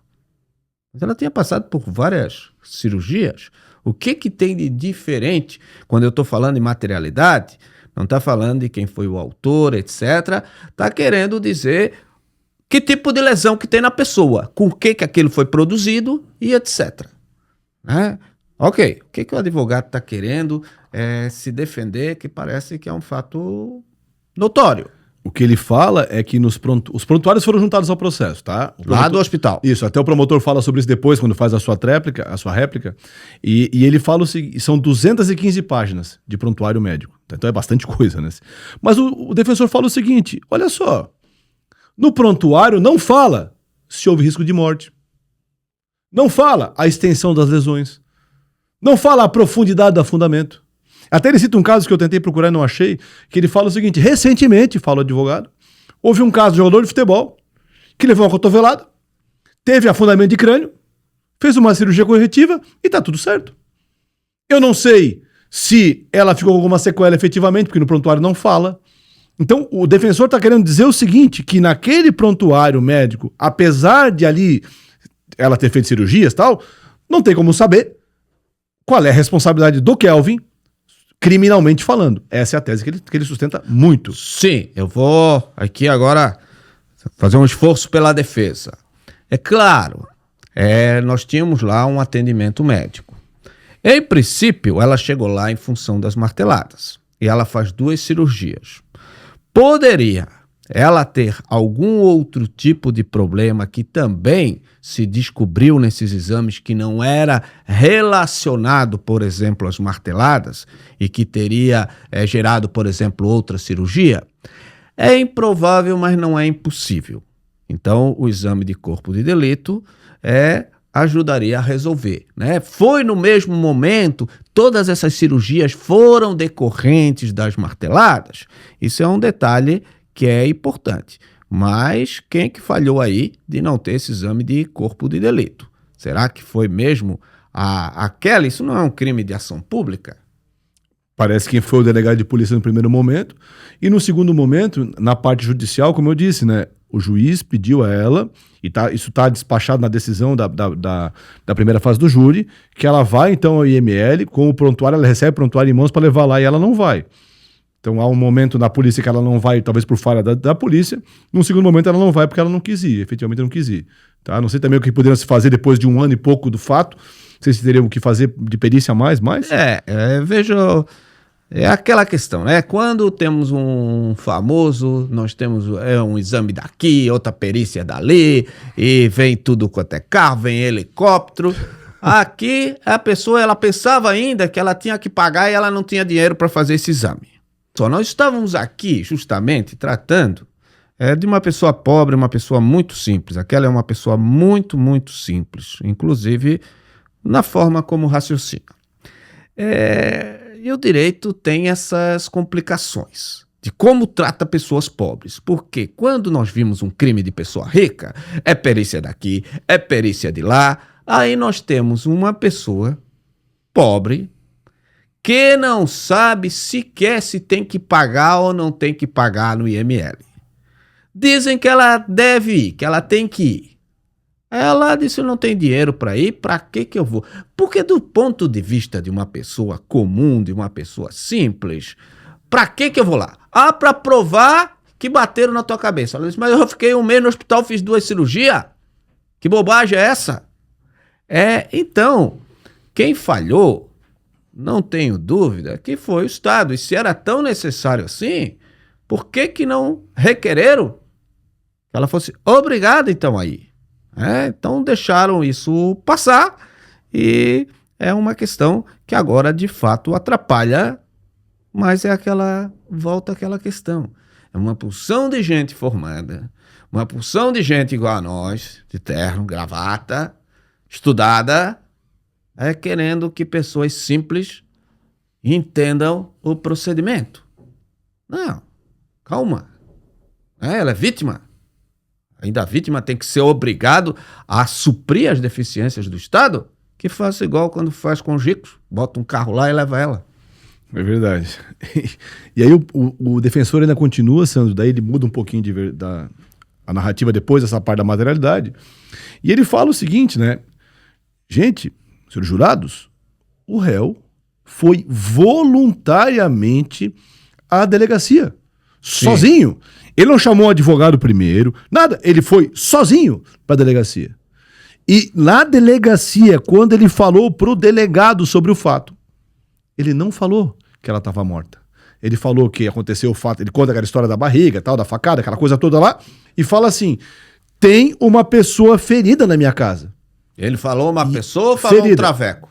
Mas ela tinha passado por várias cirurgias. O que tem de diferente quando eu estou falando em materialidade? Não está falando de quem foi o autor, etc. Está querendo dizer que tipo de lesão que tem na pessoa, com o que aquilo foi produzido e etc. Né? Ok, o que o advogado está querendo se defender, que parece que é um fato notório. O que ele fala é que os prontuários foram juntados ao processo, tá? Lá do hospital. Isso, até o promotor fala sobre isso depois, quando faz a sua réplica, e ele fala o seguinte, são 215 páginas de prontuário médico, tá? Então é bastante coisa, né? Mas o defensor fala o seguinte, olha só, no prontuário não fala se houve risco de morte, não fala a extensão das lesões, não fala a profundidade do afundamento. Até ele cita um caso que eu tentei procurar e não achei, que ele fala o seguinte, recentemente, fala o advogado, houve um caso de jogador de futebol que levou uma cotovelada, teve afundamento de crânio, fez uma cirurgia corretiva e tá tudo certo. Eu não sei se ela ficou com alguma sequela efetivamente, porque no prontuário não fala. Então o defensor está querendo dizer o seguinte, que naquele prontuário médico, apesar de ali ela ter feito cirurgias e tal, não tem como saber qual é a responsabilidade do Kelvin criminalmente falando. Essa é a tese que ele sustenta muito. Sim, eu vou aqui agora fazer um esforço pela defesa. É claro, nós tínhamos lá um atendimento médico. Em princípio, ela chegou lá em função das marteladas. E ela faz 2 cirurgias. Poderia ela ter algum outro tipo de problema que também se descobriu nesses exames que não era relacionado, por exemplo, às marteladas e que teria gerado, por exemplo, outra cirurgia? É improvável, mas não é impossível. Então, o exame de corpo de delito ajudaria a resolver, né? Foi no mesmo momento, todas essas cirurgias foram decorrentes das marteladas? Isso é um detalhe que é importante. Mas quem que falhou aí de não ter esse exame de corpo de delito? Será que foi mesmo aquela? Isso não é um crime de ação pública? Parece que foi o delegado de polícia no primeiro momento. E no segundo momento, na parte judicial, como eu disse, né? O juiz pediu a ela, e isso está despachado na decisão da primeira fase do júri, que ela vai então ao IML, com o prontuário, ela recebe o prontuário em mãos para levar lá e ela não vai. Então há um momento na polícia que ela não vai, talvez por falha da polícia, num segundo momento ela não vai porque ela não quis ir, efetivamente não quis ir. Tá? Não sei também o que poderiam se fazer depois de 1 ano e pouco do fato, não sei se teriam o que fazer de perícia a mais. Veja, é aquela questão, né? Quando temos um famoso, nós temos um exame daqui, outra perícia dali, e vem tudo quanto é carro, vem helicóptero. Aqui a pessoa, ela pensava ainda que ela tinha que pagar e ela não tinha dinheiro para fazer esse exame. Só nós estávamos aqui justamente tratando de uma pessoa pobre, uma pessoa muito simples. Aquela é uma pessoa muito, muito simples, inclusive na forma como raciocina. E o direito tem essas complicações de como trata pessoas pobres. Porque quando nós vimos um crime de pessoa rica, é perícia daqui, é perícia de lá. Aí nós temos uma pessoa pobre que não sabe sequer se tem que pagar ou não tem que pagar no IML. Dizem que ela deve ir, que ela tem que ir. Ela disse, eu não tenho dinheiro para ir, para que eu vou? Porque do ponto de vista de uma pessoa comum, de uma pessoa simples, para que eu vou lá? Para provar que bateram na tua cabeça. Ela disse, mas eu fiquei 1 mês no hospital, fiz 2 cirurgias. Que bobagem é essa? Então, quem falhou, não tenho dúvida, que foi o Estado. E se era tão necessário assim, por que não requereram que ela fosse obrigada então a ir? Então deixaram isso passar e é uma questão que agora de fato atrapalha, mas volta àquela questão. É uma porção de gente formada, uma porção de gente igual a nós, de terno, gravata, estudada, querendo que pessoas simples entendam o procedimento. Não, calma. Ela é vítima. Ainda a vítima tem que ser obrigado a suprir as deficiências do Estado, que faça igual quando faz com os ricos, bota um carro lá e leva ela. É verdade. E aí o defensor ainda continua, Sandro, daí ele muda um pouquinho a narrativa depois dessa parte da materialidade, e ele fala o seguinte, né? Gente, senhores jurados, o réu foi voluntariamente à delegacia, sozinho. Ele não chamou um advogado primeiro, nada. Ele foi sozinho para a delegacia. E na delegacia, quando ele falou pro delegado sobre o fato, ele não falou que ela estava morta. Ele falou que aconteceu o fato, ele conta aquela história da barriga, tal, da facada, aquela coisa toda lá, e fala assim, tem uma pessoa ferida na minha casa. Ele falou uma pessoa ou falou um traveco?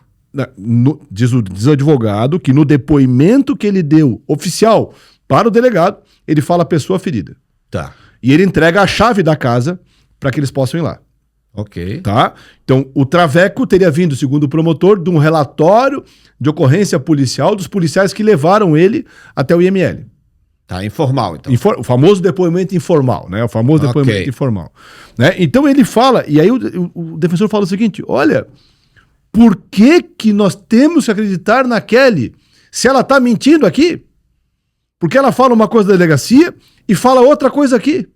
Diz o advogado que no depoimento que ele deu, oficial, para o delegado, ele fala pessoa ferida. Tá. E ele entrega a chave da casa para que eles possam ir lá. Ok. Tá? Então, o traveco teria vindo, segundo o promotor, de um relatório de ocorrência policial dos policiais que levaram ele até o IML. Tá, informal, então. O famoso depoimento informal, né? O famoso depoimento informal. Né? Então, ele fala, e aí o defensor fala o seguinte, olha, por que nós temos que acreditar na Kelly se ela está mentindo aqui? Porque ela fala uma coisa da delegacia e fala outra coisa aqui.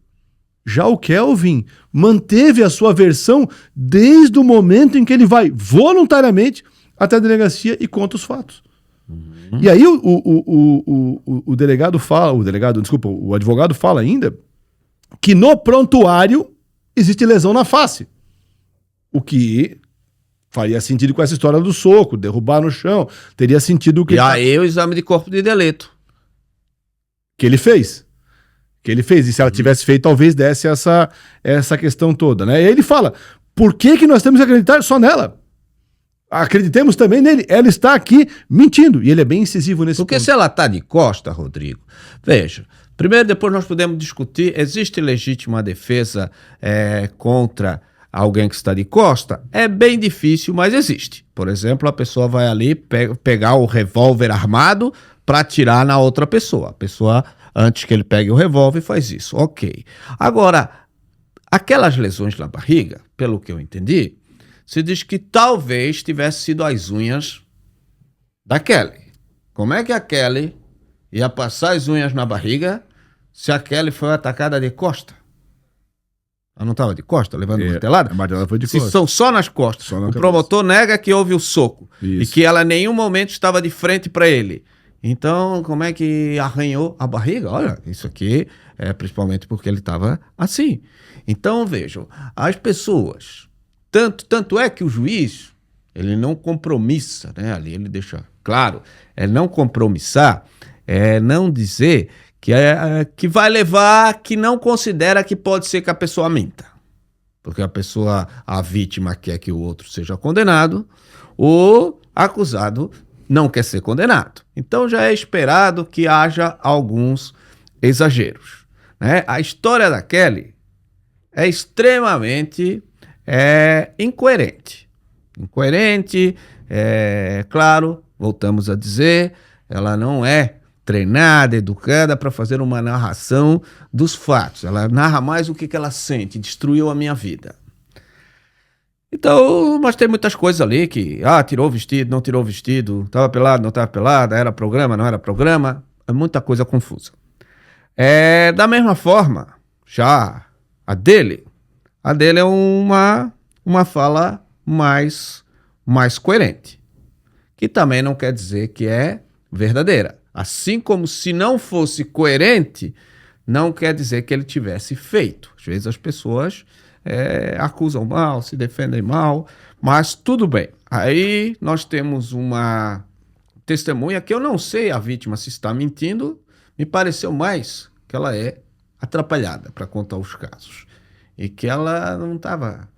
Já o Kelvin manteve a sua versão desde o momento em que ele vai voluntariamente até a delegacia e conta os fatos. Uhum. E aí o delegado fala, o advogado fala ainda que no prontuário existe lesão na face. O que faria sentido com essa história do soco, derrubar no chão, teria sentido que... E aí o exame de corpo de delito. Que ele fez. E se ela tivesse feito, talvez desse essa questão toda, né? E aí ele fala, por que nós temos que acreditar só nela? Acreditemos também nele. Ela está aqui mentindo. E ele é bem incisivo nesse ponto. Porque se ela está de costa, Rodrigo, veja, primeiro depois nós podemos discutir, existe legítima defesa contra alguém que está de costa? É bem difícil, mas existe. Por exemplo, a pessoa vai ali pegar o revólver armado para atirar na outra pessoa. A pessoa, antes que ele pegue o revólver, faz isso. Ok. Agora, aquelas lesões na barriga, pelo que eu entendi, se diz que talvez tivesse sido as unhas da Kelly. Como é que a Kelly ia passar as unhas na barriga se a Kelly foi atacada de costa? Ela não estava de costas, levando martelada? A martelada foi de Se costas. são só nas costas. Só na O cabeça. promotor nega que houve o soco. Isso. E que ela em nenhum momento estava de frente para ele. Então, como é que arranhou a barriga? Olha, isso aqui é principalmente porque ele estava assim. Então, vejam, as pessoas... Tanto é que o juiz, ele não compromissa, né? Ali ele deixa claro. É não compromissar, é não dizer que vai levar, que não considera que pode ser que a pessoa minta. Porque a vítima quer que o outro seja condenado, o acusado não quer ser condenado. Então já é esperado que haja alguns exageros, né? A história da Kelly é extremamente incoerente. Incoerente, claro, voltamos a dizer, ela não é treinada, educada para fazer uma narração dos fatos. Ela narra mais o que ela sente, destruiu a minha vida. Então, mas tem muitas coisas ali que, tirou o vestido, não tirou o vestido, estava pelado, não estava pelada, era programa, não era programa, é muita coisa confusa. Da mesma forma, já a dele é uma fala mais coerente, que também não quer dizer que é verdadeira. Assim como se não fosse coerente, não quer dizer que ele tivesse feito. Às vezes as pessoas acusam mal, se defendem mal, mas tudo bem. Aí nós temos uma testemunha que eu não sei a vítima se está mentindo, me pareceu mais que ela é atrapalhada para contar os casos. E que ela não estava...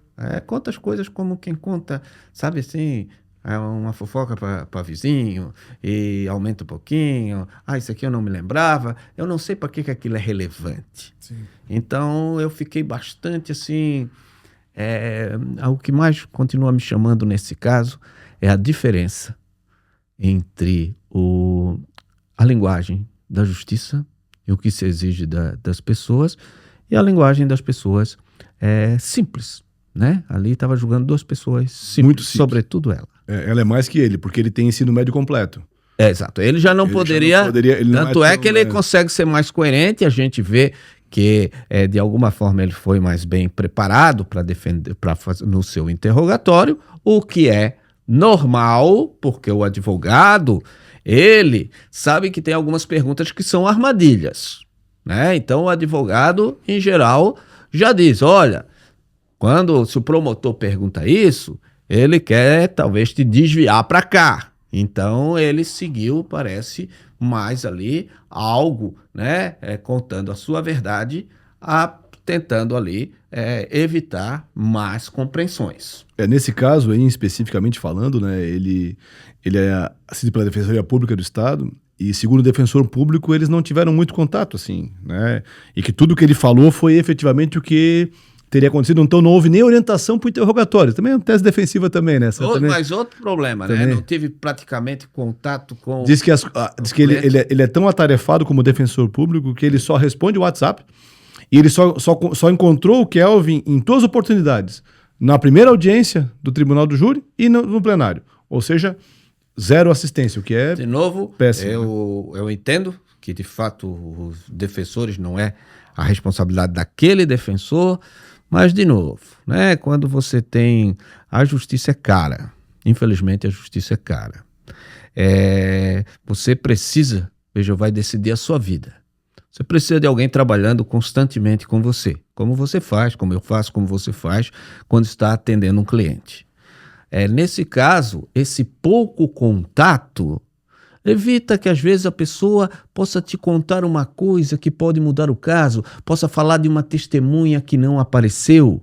conta as coisas como quem conta, sabe assim... uma fofoca para vizinho e aumenta um pouquinho. Isso aqui eu não me lembrava. Eu não sei para que aquilo é relevante. Sim. Então eu fiquei bastante assim. O que mais continua me chamando nesse caso é a diferença entre a linguagem da justiça e o que se exige das pessoas e a linguagem das pessoas simples. Né? Ali estava julgando duas pessoas simples, muito simples. Sobretudo ela. Ela é mais que ele, porque ele tem ensino médio completo. Exato. Ele já não poderia. Tanto é que ele consegue ser mais coerente. A gente vê que, de alguma forma, ele foi mais bem preparado para defender, no seu interrogatório, o que é normal, porque o advogado, ele sabe que tem algumas perguntas que são armadilhas. Né? Então, o advogado, em geral, já diz: olha, se o promotor pergunta isso, ele quer talvez te desviar para cá. Então ele seguiu, parece, mais ali algo, né, contando a sua verdade, tentando ali evitar más compreensões. Nesse caso aí, especificamente falando, né, ele é assistido pela Defensoria Pública do Estado e, segundo o defensor público, eles não tiveram muito contato, assim, né, e que tudo que ele falou foi efetivamente o que teria acontecido, então não houve nem orientação para o interrogatório. Também é uma tese defensiva também, né? Mas outro problema, também, né? Não tive praticamente contato com... Diz que ele é tão atarefado como defensor público que ele só responde o WhatsApp e ele só encontrou o Kelvin em todas as oportunidades. Na primeira audiência do Tribunal do Júri e no plenário. Ou seja, zero assistência, o que é de novo, péssimo. Eu entendo que, de fato, os defensores não é a responsabilidade daquele defensor. Mas, de novo, né, quando você tem... A justiça é cara. Infelizmente, a justiça é cara. Você precisa... Veja, vai decidir a sua vida. Você precisa de alguém trabalhando constantemente com você. Como você faz, como eu faço, como você faz quando está atendendo um cliente. Nesse caso, esse pouco contato evita que às vezes a pessoa possa te contar uma coisa que pode mudar o caso, possa falar de uma testemunha que não apareceu.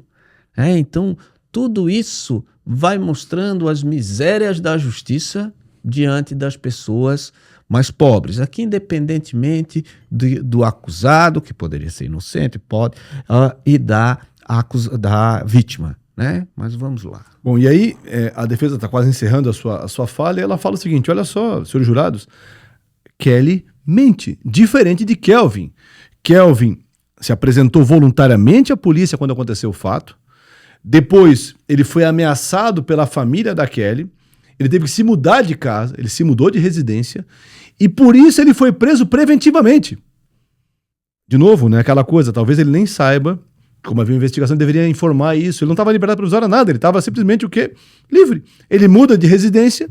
Então, tudo isso vai mostrando as misérias da justiça diante das pessoas mais pobres. Aqui, independentemente do acusado, que poderia ser inocente, e da vítima. Né? Mas vamos lá. Bom, e aí a defesa está quase encerrando a sua fala e ela fala o seguinte: olha só, senhores jurados, Kelly mente, diferente de Kelvin. Kelvin se apresentou voluntariamente à polícia quando aconteceu o fato. Depois, ele foi ameaçado pela família da Kelly. Ele teve que se mudar de casa, ele se mudou de residência e por isso ele foi preso preventivamente. De novo, né, aquela coisa, talvez ele nem saiba Como havia uma investigação, ele deveria informar isso. Ele não estava liberado provisória nada, ele estava simplesmente o quê? Livre. Ele muda de residência,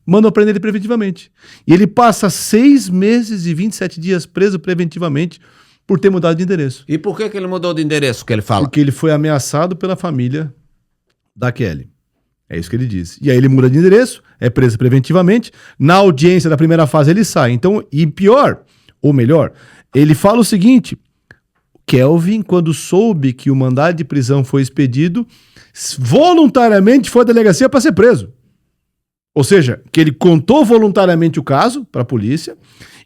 mandam prender ele preventivamente. E ele passa 6 meses e 27 dias preso preventivamente por ter mudado de endereço. E por que ele mudou de endereço, que ele fala? Porque ele foi ameaçado pela família da Kelly. É isso que ele diz. E aí ele muda de endereço, é preso preventivamente. Na audiência da primeira fase ele sai. Então, e pior, ou melhor, ele fala o seguinte: Kelvin, quando soube que o mandado de prisão foi expedido, voluntariamente foi à delegacia para ser preso. Ou seja, que ele contou voluntariamente o caso para a polícia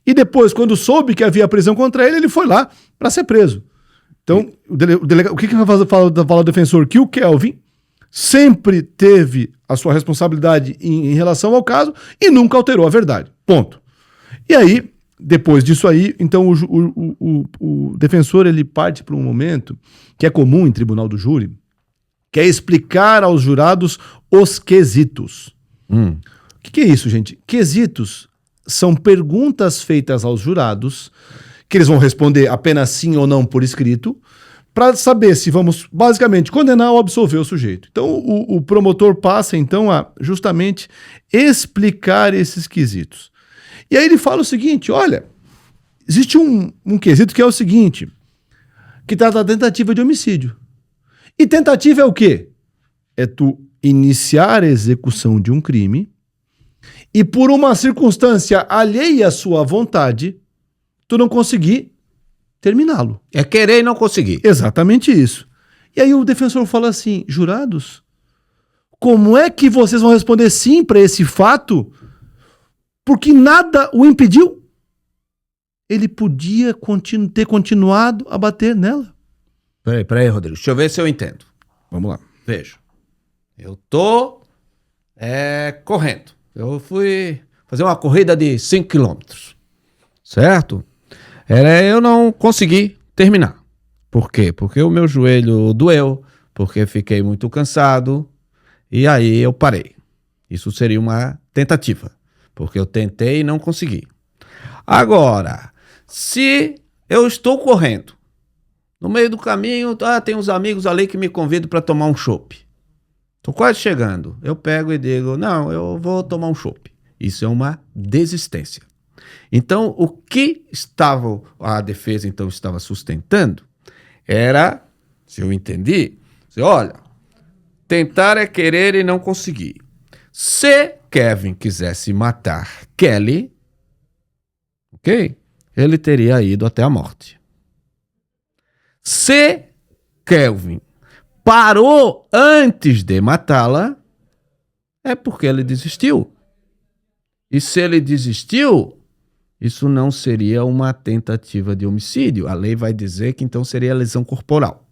e depois, quando soube que havia prisão contra ele, ele foi lá para ser preso. Então, o que fala o defensor? Que o Kelvin sempre teve a sua responsabilidade em relação ao caso e nunca alterou a verdade. Ponto. E aí, depois disso aí, então o defensor ele parte para um momento que é comum em tribunal do júri, que é explicar aos jurados os quesitos. O que é isso, gente? Quesitos são perguntas feitas aos jurados, que eles vão responder apenas sim ou não por escrito, para saber se vamos, basicamente, condenar ou absolver o sujeito. Então, o promotor passa, então, a justamente explicar esses quesitos. E aí ele fala o seguinte: olha, existe um quesito que é o seguinte, que trata da tentativa de homicídio. E tentativa é o quê? É tu iniciar a execução de um crime e por uma circunstância alheia à sua vontade, tu não conseguir terminá-lo. É querer e não conseguir. Exatamente isso. E aí o defensor fala assim: jurados, como é que vocês vão responder sim para esse fato? Porque nada o impediu. Ele podia ter continuado a bater nela. Peraí, Rodrigo. Deixa eu ver se eu entendo. Vamos lá. Veja. Eu tô correndo. Eu fui fazer uma corrida de 5 quilômetros. Certo? Eu não consegui terminar. Por quê? Porque o meu joelho doeu, porque fiquei muito cansado, e aí eu parei. Isso seria uma tentativa, porque eu tentei e não consegui. Agora, se eu estou correndo, no meio do caminho, tem uns amigos ali que me convidam para tomar um chopp. Estou quase chegando. Eu pego e digo, não, eu vou tomar um chopp. Isso é uma desistência. Então, o que a defesa então estava sustentando era, se eu entendi, olha, tentar é querer e não conseguir. Se Kevin quisesse matar Kelly, ok? Ele teria ido até a morte. Se Kelvin parou antes de matá-la, é porque ele desistiu. E se ele desistiu, isso não seria uma tentativa de homicídio. A lei vai dizer que então seria lesão corporal.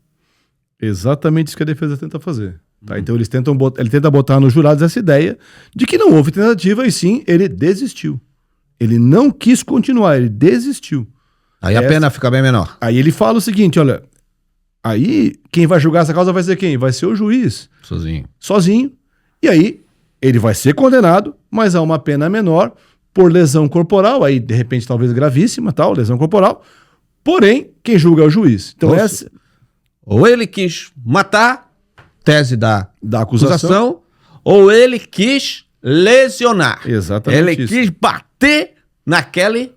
Exatamente isso que a defesa tenta fazer. Tá? Então ele tenta botar nos jurados essa ideia de que não houve tentativa e sim, ele desistiu. Ele não quis continuar, ele desistiu. Aí a pena fica bem menor. Aí ele fala o seguinte, olha, aí quem vai julgar essa causa vai ser quem? Vai ser o juiz. Sozinho. E aí ele vai ser condenado, mas há uma pena menor por lesão corporal, aí de repente talvez gravíssima, tal, lesão corporal. Porém, quem julga é o juiz. Então ou ele quis matar, tese da acusação, ou ele quis lesionar. Exatamente. Ele quis bater na Kelly,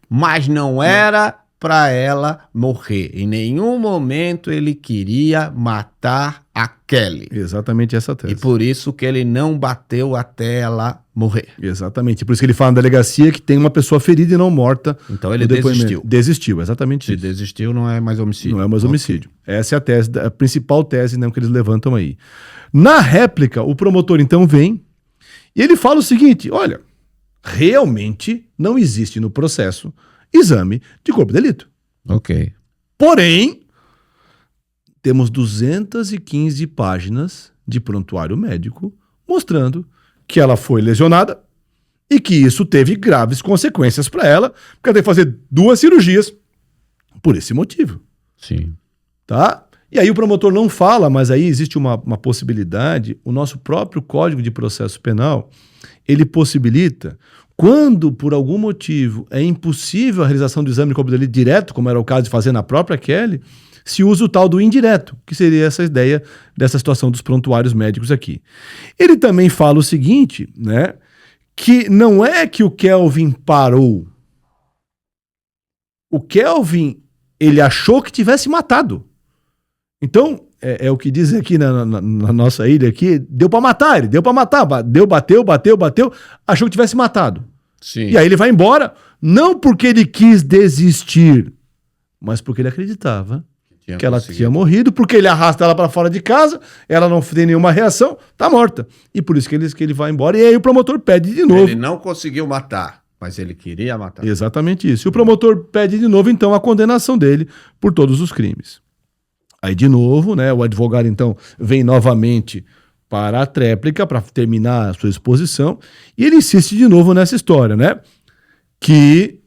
mas não era para ela morrer. Em nenhum momento ele queria matar a Kelly. Exatamente essa tese. E por isso que ele não bateu até ela morrer. Exatamente. Por isso que ele fala na delegacia que tem uma pessoa ferida e não morta. Então ele desistiu. Desistiu, exatamente isso. Se desistiu, não é mais homicídio. Não é mais homicídio. Essa é a tese, a principal tese que eles levantam aí. Na réplica, o promotor então vem e ele fala o seguinte, olha, realmente não existe no processo exame de corpo de delito. Ok. Porém, temos 215 páginas de prontuário médico mostrando que ela foi lesionada e que isso teve graves consequências para ela, porque ela teve que fazer 2 cirurgias por esse motivo. Sim. Tá? E aí o promotor não fala, mas aí existe uma possibilidade, o nosso próprio Código de Processo Penal, ele possibilita, quando por algum motivo é impossível a realização do exame de corpo de delito direto, como era o caso de fazer na própria Kelly, se usa o tal do indireto, que seria essa ideia dessa situação dos prontuários médicos aqui. Ele também fala o seguinte, né, que não é que o Kelvin parou. O Kelvin, ele achou que tivesse matado. Então, é o que diz aqui na nossa ilha aqui, deu pra matar ele, deu pra matar, bateu, achou que tivesse matado. Sim. E aí ele vai embora, não porque ele quis desistir, mas porque ele acreditava que ela tinha morrido, porque ele arrasta ela pra fora de casa, ela não tem nenhuma reação, tá morta. E por isso que ele vai embora, e aí o promotor pede de novo. Ele não conseguiu matar, mas ele queria matar. Exatamente isso. E o promotor pede de novo, então, a condenação dele por todos os crimes. Aí, de novo, né, o advogado, então, vem novamente para a tréplica para terminar a sua exposição e ele insiste de novo nessa história, né? Que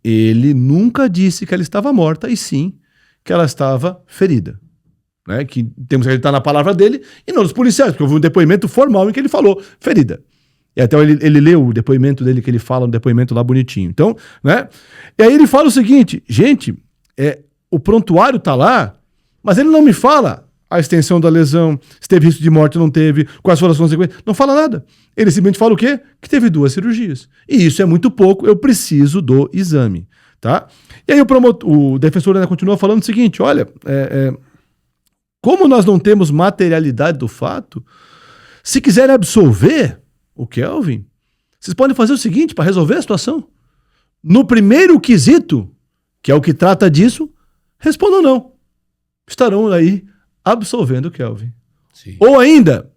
ele nunca disse que ela estava morta e sim que ela estava ferida. Né? Que temos que acreditar na palavra dele e não dos policiais, porque houve um depoimento formal em que ele falou ferida. E até ele leu o depoimento dele, que ele fala um depoimento lá bonitinho. Então, né? E aí ele fala o seguinte, gente, o prontuário tá lá, mas ele não me fala a extensão da lesão, se teve risco de morte ou não teve, quais foram as consequências. Não fala nada. Ele simplesmente fala o quê? Que teve 2 cirurgias. E isso é muito pouco, eu preciso do exame. Tá? E aí o defensor ainda continua falando o seguinte, olha, como nós não temos materialidade do fato, se quiserem absolver o Kelvin, vocês podem fazer o seguinte para resolver a situação. No primeiro quesito, que é o que trata disso, respondam não. Estarão aí absolvendo o Kelvin. Sim. Ou ainda,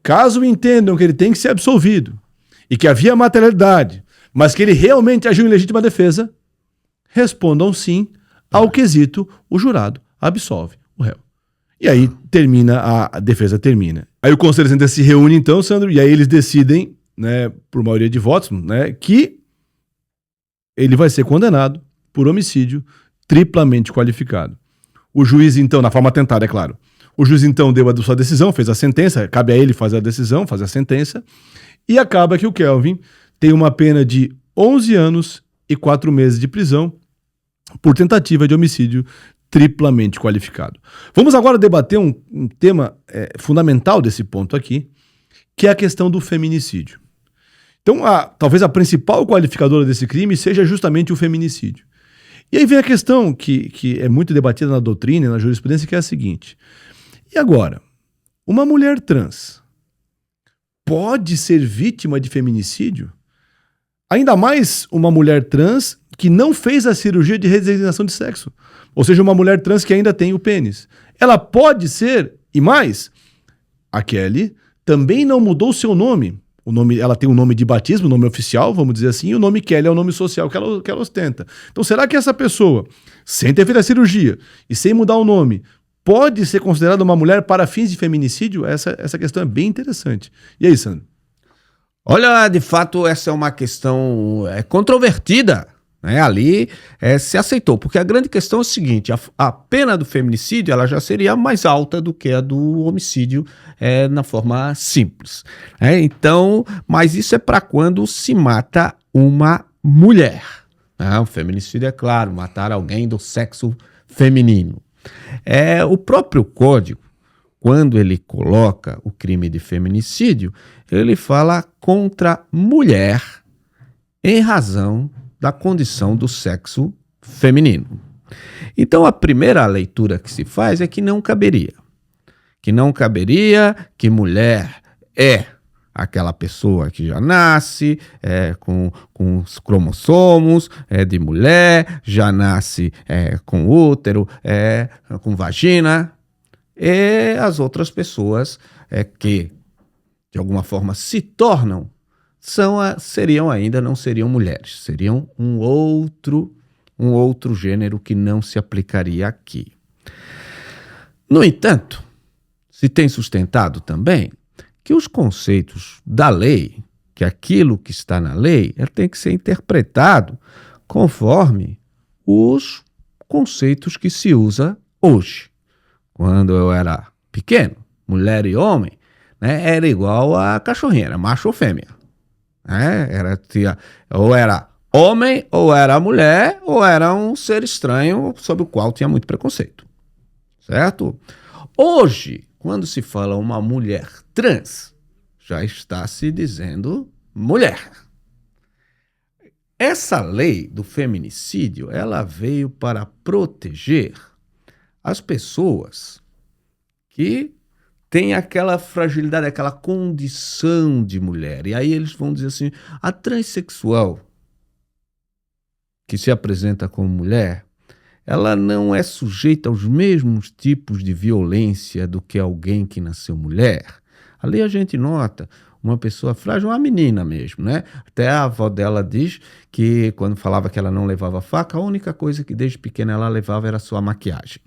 caso entendam que ele tem que ser absolvido e que havia materialidade, mas que ele realmente agiu em legítima defesa, respondam sim ao quesito, o jurado absolve o réu. E aí a defesa termina. Aí o conselho ainda se reúne então, Sandro, e aí eles decidem, né, por maioria de votos, né, que ele vai ser condenado por homicídio triplamente qualificado. O juiz, então, na forma tentada, é claro. O juiz, então, deu a sua decisão, fez a sentença, cabe a ele fazer a decisão, fazer a sentença, e acaba que o Kelvin tem uma pena de 11 anos e 4 meses de prisão por tentativa de homicídio triplamente qualificado. Vamos agora debater um tema fundamental desse ponto aqui, que é a questão do feminicídio. Então, talvez a principal qualificadora desse crime seja justamente o feminicídio. E aí vem a questão que é muito debatida na doutrina e na jurisprudência, que é a seguinte. E agora, uma mulher trans pode ser vítima de feminicídio? Ainda mais uma mulher trans que não fez a cirurgia de redesignação de sexo. Ou seja, uma mulher trans que ainda tem o pênis. Ela pode ser, e mais, a Kelly também não mudou seu nome. Ela tem um nome de batismo, nome oficial, vamos dizer assim, e o nome Kelly é o nome social que ela ostenta. Então, será que essa pessoa, sem ter feito a cirurgia e sem mudar o nome, pode ser considerada uma mulher para fins de feminicídio? Essa questão é bem interessante. E aí, Sandro? Olha, de fato, essa é uma questão controvertida. Né? Ali se aceitou, porque a grande questão é o seguinte, a pena do feminicídio ela já seria mais alta do que a do homicídio na forma simples. Então, mas isso é para quando se mata uma mulher. O feminicídio é claro, matar alguém do sexo feminino. O próprio código, quando ele coloca o crime de feminicídio, ele fala contra mulher em razão da condição do sexo feminino. Então, a primeira leitura que se faz é que não caberia. Que mulher é aquela pessoa que já nasce com os cromossomos de mulher, já nasce com útero, com vagina, e as outras pessoas que, de alguma forma, se tornam não seriam mulheres, seriam um outro gênero que não se aplicaria aqui. No entanto, se tem sustentado também que os conceitos da lei, que aquilo que está na lei, tem que ser interpretado conforme os conceitos que se usa hoje. Quando eu era pequeno, mulher e homem, né, era igual a cachorrinha, era macho ou fêmea. Ou era homem, ou era mulher, ou era um ser estranho sobre o qual tinha muito preconceito. certo? Hoje, quando se fala uma mulher trans, já está se dizendo mulher. Essa lei do feminicídio, ela veio para proteger as pessoas que têm aquela fragilidade, aquela condição de mulher. E aí eles vão dizer assim, a transexual que se apresenta como mulher, ela não é sujeita aos mesmos tipos de violência do que alguém que nasceu mulher. Ali a gente nota uma pessoa frágil, uma menina mesmo, né? Até a avó dela diz que quando falava que ela não levava faca, a única coisa que desde pequena ela levava era sua maquiagem.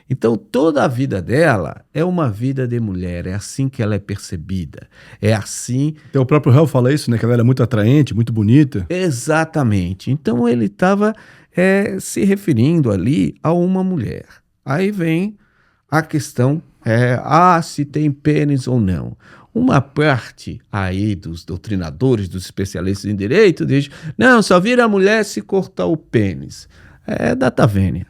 Então toda a vida dela é uma vida de mulher, é assim que ela é percebida, é assim... Então, o próprio réu fala isso, né? Que ela era muito atraente, muito bonita. Exatamente. Então ele estava se referindo ali a uma mulher. Aí vem a questão, se tem pênis ou não. Uma parte aí dos doutrinadores, dos especialistas em direito, diz, não, só vira mulher se cortar o pênis. É data vênia.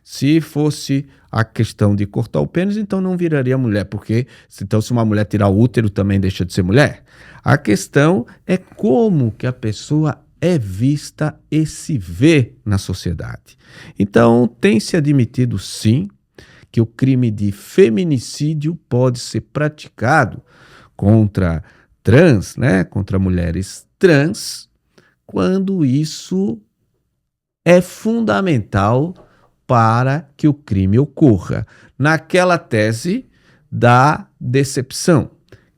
Se fosse a questão de cortar o pênis, então não viraria mulher, porque então, se uma mulher tirar o útero, também deixa de ser mulher. A questão é como que a pessoa é vista e se vê na sociedade. Então, tem se admitido, sim, que o crime de feminicídio pode ser praticado contra trans, né, contra mulheres trans, quando isso é fundamental para que o crime ocorra. Naquela tese da decepção,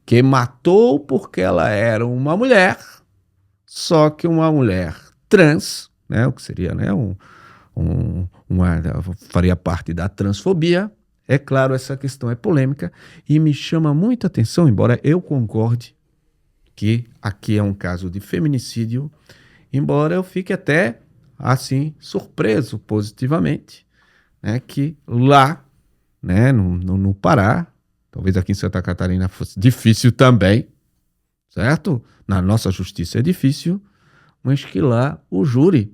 que matou porque ela era uma mulher, só que uma mulher trans, né, o que seria, né, faria parte da transfobia. É claro, essa questão é polêmica e me chama muita atenção, embora eu concorde que aqui é um caso de feminicídio, embora eu fique até assim surpreso positivamente, né, que lá, né, no Pará, talvez aqui em Santa Catarina fosse difícil também, certo? Na nossa justiça é difícil, mas que lá o júri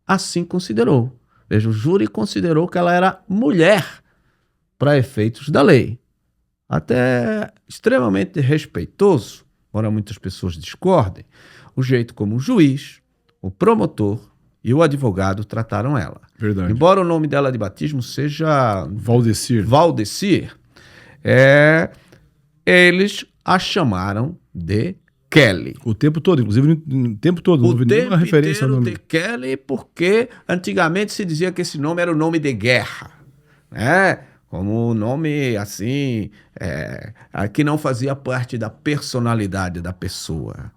assim considerou. Veja, o júri considerou que ela era mulher para efeitos da lei. Até extremamente respeitoso, embora muitas pessoas discordem, o jeito como o juiz, o promotor e o advogado trataram ela. Verdade. Embora o nome dela de batismo seja Valdecir. Eles a chamaram de Kelly. O tempo todo, inclusive o tempo todo, não houve nenhuma referência ao nome. De Kelly, porque antigamente se dizia que esse nome era o nome de guerra, né? Como o nome, assim, que não fazia parte da personalidade da pessoa.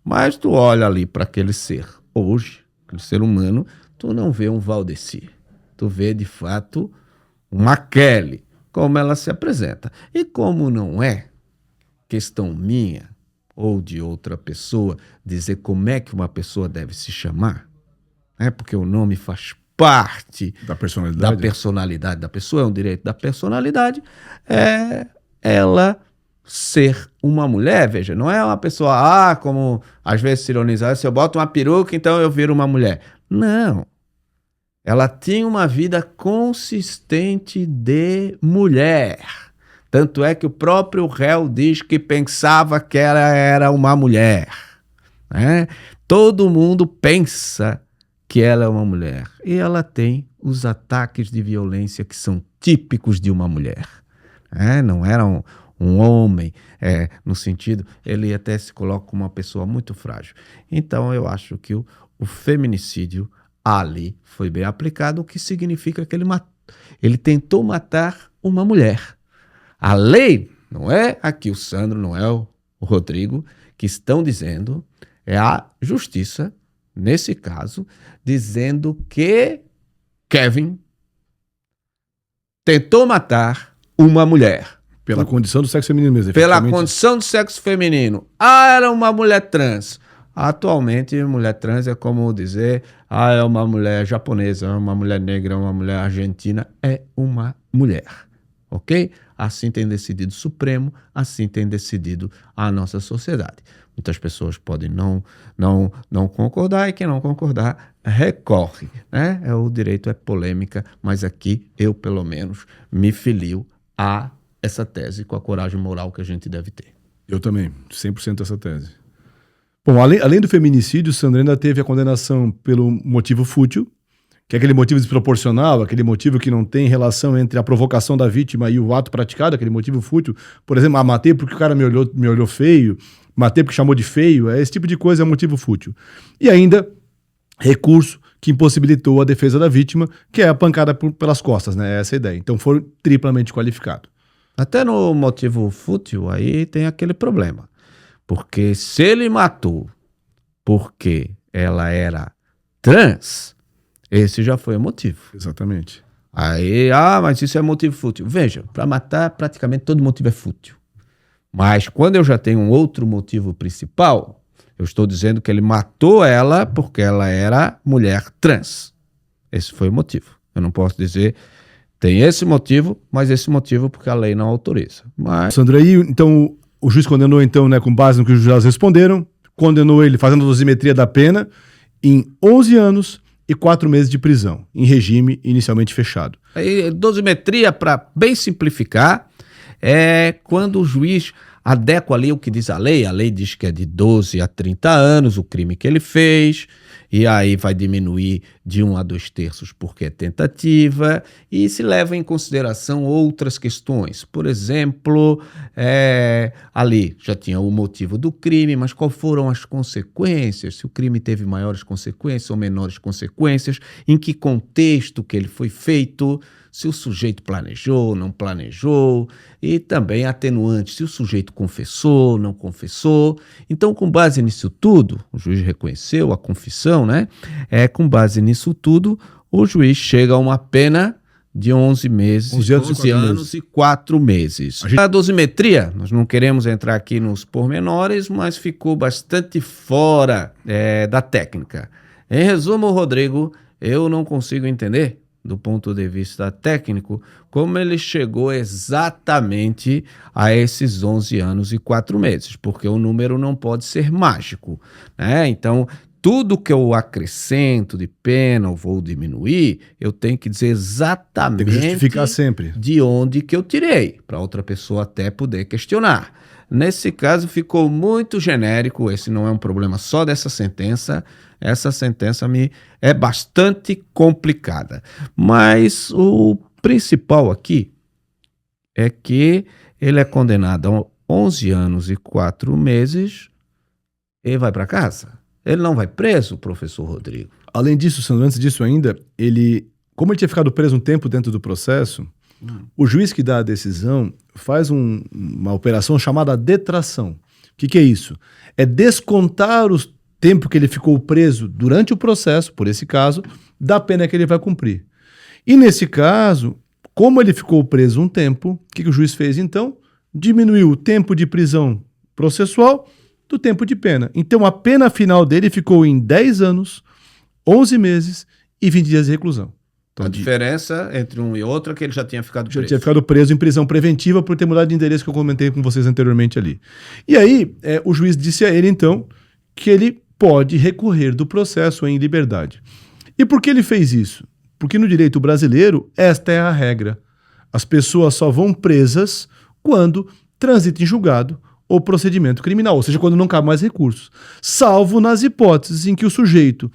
Mas tu olha ali para aquele ser, hoje, aquele ser humano, tu não vê um Valdecir. Tu vê, de fato, uma Kelly, como ela se apresenta. E como não é questão minha ou de outra pessoa dizer como é que uma pessoa deve se chamar, né? Porque o nome faz parte Da personalidade da pessoa, é um direito da personalidade, ela ser uma mulher. Veja, não é uma pessoa, como às vezes se ironizar, se eu boto uma peruca, então eu viro uma mulher. Não. Ela tinha uma vida consistente de mulher. Tanto é que o próprio réu diz que pensava que ela era uma mulher, né? Todo mundo pensa que ela é uma mulher. E ela tem os ataques de violência que são típicos de uma mulher. Não era um homem, no sentido, ele até se coloca como uma pessoa muito frágil. Então eu acho que o feminicídio ali foi bem aplicado, o que significa que ele tentou matar uma mulher. A lei, não é aqui o Sandro, não é o Rodrigo, que estão dizendo, é a justiça, nesse caso, dizendo que Kevin tentou matar uma mulher. Pela condição do sexo feminino mesmo. Pela condição do sexo feminino. Era uma mulher trans. Atualmente, mulher trans é como dizer, é uma mulher japonesa, é uma mulher negra, é uma mulher argentina, é uma mulher. Ok? Assim tem decidido o Supremo, assim tem decidido a nossa sociedade. Muitas pessoas podem não concordar, e quem não concordar recorre, né? O direito é polêmica, mas aqui eu, pelo menos, me filio a essa tese com a coragem moral que a gente deve ter. Eu também, 100% essa tese. Bom, além do feminicídio, Sandro ainda teve a condenação pelo motivo fútil, que é aquele motivo desproporcional, aquele motivo que não tem relação entre a provocação da vítima e o ato praticado, aquele motivo fútil. Por exemplo, matei porque o cara me olhou feio, matei porque chamou de feio, esse tipo de coisa é motivo fútil. E ainda, recurso que impossibilitou a defesa da vítima, que é a pancada pelas costas, né? Essa é a ideia. Então foram triplamente qualificados. Até no motivo fútil, aí tem aquele problema. Porque se ele matou porque ela era trans, esse já foi o motivo. Exatamente. Aí, mas isso é motivo fútil. Veja, para matar, praticamente todo motivo é fútil. Mas quando eu já tenho um outro motivo principal, eu estou dizendo que ele matou ela porque ela era mulher trans. Esse foi o motivo. Eu não posso dizer, tem esse motivo, mas esse motivo porque a lei não autoriza. Mas... Sandro, aí, então, o juiz condenou, então, né, com base no que os juízes responderam, condenou ele fazendo a dosimetria da pena em 11 anos e 4 meses de prisão, em regime inicialmente fechado. Aí, dosimetria, para bem simplificar, é quando o juiz adequa ali o que diz a lei diz que é de 12 a 30 anos o crime que ele fez, e aí vai diminuir de 1 a 2/3 porque é tentativa, e se leva em consideração outras questões. Por exemplo, ali já tinha o motivo do crime, mas quais foram as consequências? Se o crime teve maiores consequências ou menores consequências, em que contexto que ele foi feito, se o sujeito planejou, não planejou, e também atenuante, se o sujeito confessou, não confessou. Então, com base nisso tudo, o juiz reconheceu a confissão, né? Com base nisso tudo, o juiz chega a uma pena de 11 meses, 11 anos e 4 meses. A dosimetria, nós não queremos entrar aqui nos pormenores, mas ficou bastante fora da técnica. Em resumo, Rodrigo, eu não consigo entender, do ponto de vista técnico, como ele chegou exatamente a esses 11 anos e 4 meses, porque o número não pode ser mágico, né? Então, tudo que eu acrescento de pena ou vou diminuir, eu tenho que dizer exatamente tem que justificar sempre de onde que eu tirei, para outra pessoa até poder questionar. Nesse caso ficou muito genérico, esse não é um problema só dessa sentença, essa sentença é bastante complicada. Mas o principal aqui é que ele é condenado a 11 anos e 4 meses e vai para casa. Ele não vai preso, professor Rodrigo. Além disso, Sandro, antes disso ainda, como ele tinha ficado preso um tempo dentro do processo, o juiz que dá a decisão faz uma operação chamada detração. O que é isso? É descontar o tempo que ele ficou preso durante o processo, por esse caso, da pena que ele vai cumprir. E nesse caso, como ele ficou preso um tempo, o que o juiz fez então? Diminuiu o tempo de prisão processual do tempo de pena. Então a pena final dele ficou em 10 anos, 11 meses e 20 dias de reclusão. Então, a diferença entre um e outro é que ele já tinha ficado preso. Já tinha ficado preso em prisão preventiva por ter mudado de endereço que eu comentei com vocês anteriormente ali. E aí, o juiz disse a ele, então, que ele pode recorrer do processo em liberdade. E por que ele fez isso? Porque no direito brasileiro, esta é a regra. As pessoas só vão presas quando transitam em julgado ou procedimento criminal, ou seja, quando não cabe mais recursos. Salvo nas hipóteses em que o sujeito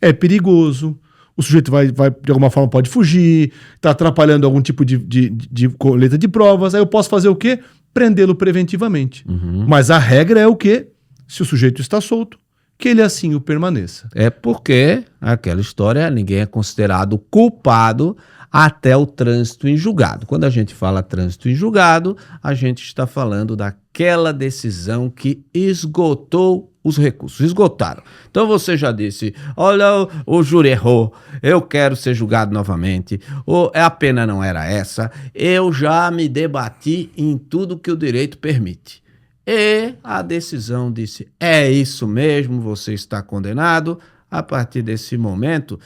é perigoso, o sujeito vai de alguma forma pode fugir, está atrapalhando algum tipo de coleta de provas, aí eu posso fazer o quê? Prendê-lo preventivamente. Mas a regra é o quê? Se o sujeito está solto, que ele assim o permaneça. É porque aquela história, ninguém é considerado culpado até o trânsito em julgado. Quando a gente fala trânsito em julgado, a gente está falando daquela decisão que esgotou os recursos, esgotaram. Então você já disse, olha, o júri errou, eu quero ser julgado novamente, ou a pena não era essa, eu já me debati em tudo que o direito permite. E a decisão disse, é isso mesmo, você está condenado, a partir desse momento,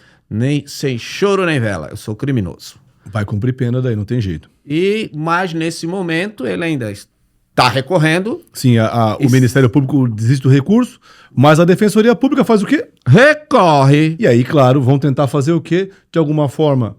sem choro nem vela, eu sou criminoso. Vai cumprir pena daí, não tem jeito. Mas nesse momento ele ainda está está recorrendo. Sim, o Ministério Público desiste do recurso, mas a Defensoria Pública faz o quê? Recorre. E aí, claro, vão tentar fazer o quê? De alguma forma,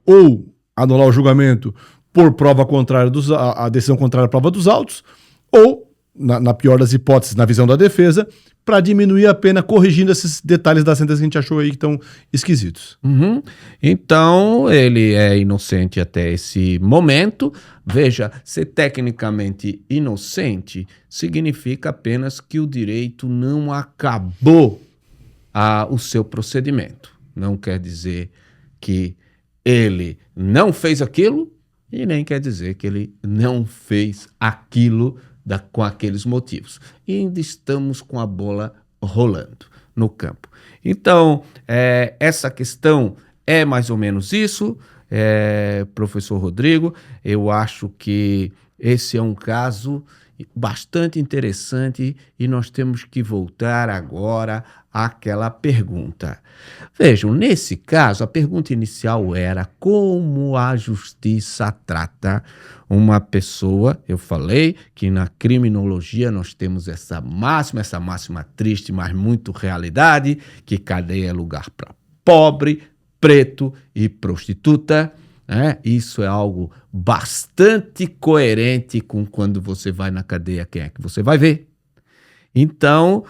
ou anular o julgamento por prova contrária a decisão contrária à prova dos autos, ou, na pior das hipóteses, na visão da defesa, para diminuir a pena, corrigindo esses detalhes da sentença que a gente achou aí que estão esquisitos. Uhum. Então, ele é inocente até esse momento. Veja, ser tecnicamente inocente significa apenas que o direito não acabou o seu procedimento. Não quer dizer que ele não fez aquilo e nem quer dizer que ele não fez aquilo com aqueles motivos. E ainda estamos com a bola rolando no campo. Então, essa questão é mais ou menos isso, professor Rodrigo. Eu acho que esse é um caso bastante interessante e nós temos que voltar agora àquela pergunta. Vejam, nesse caso, a pergunta inicial era como a justiça trata uma pessoa. Eu falei que na criminologia nós temos essa máxima triste, mas muito realidade, que cadeia é lugar para pobre, preto e prostituta. Isso é algo bastante coerente com quando você vai na cadeia, quem é que você vai ver. Então,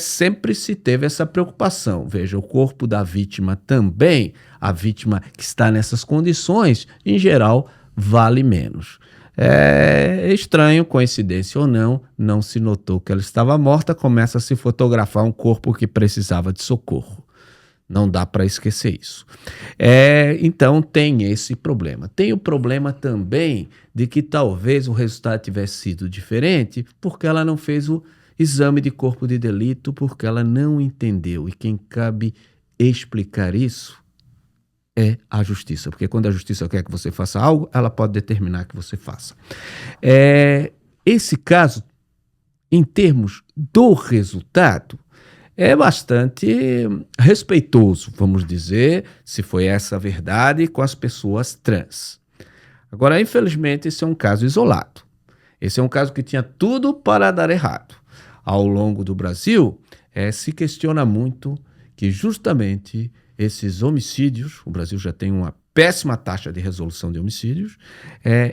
sempre se teve essa preocupação. Veja, o corpo da vítima também, a vítima que está nessas condições, em geral, vale menos. É estranho, coincidência ou não se notou que ela estava morta, começa a se fotografar um corpo que precisava de socorro. Não dá para esquecer isso. Então tem esse problema. Tem o problema também de que talvez o resultado tivesse sido diferente porque ela não fez o exame de corpo de delito, porque ela não entendeu. E quem cabe explicar isso é a justiça. Porque quando a justiça quer que você faça algo, ela pode determinar que você faça. Esse caso, em termos do resultado, é bastante respeitoso, vamos dizer, se foi essa a verdade, com as pessoas trans. Agora, infelizmente, esse é um caso isolado. Esse é um caso que tinha tudo para dar errado. Ao longo do Brasil, se questiona muito que justamente esses homicídios, o Brasil já tem uma péssima taxa de resolução de homicídios,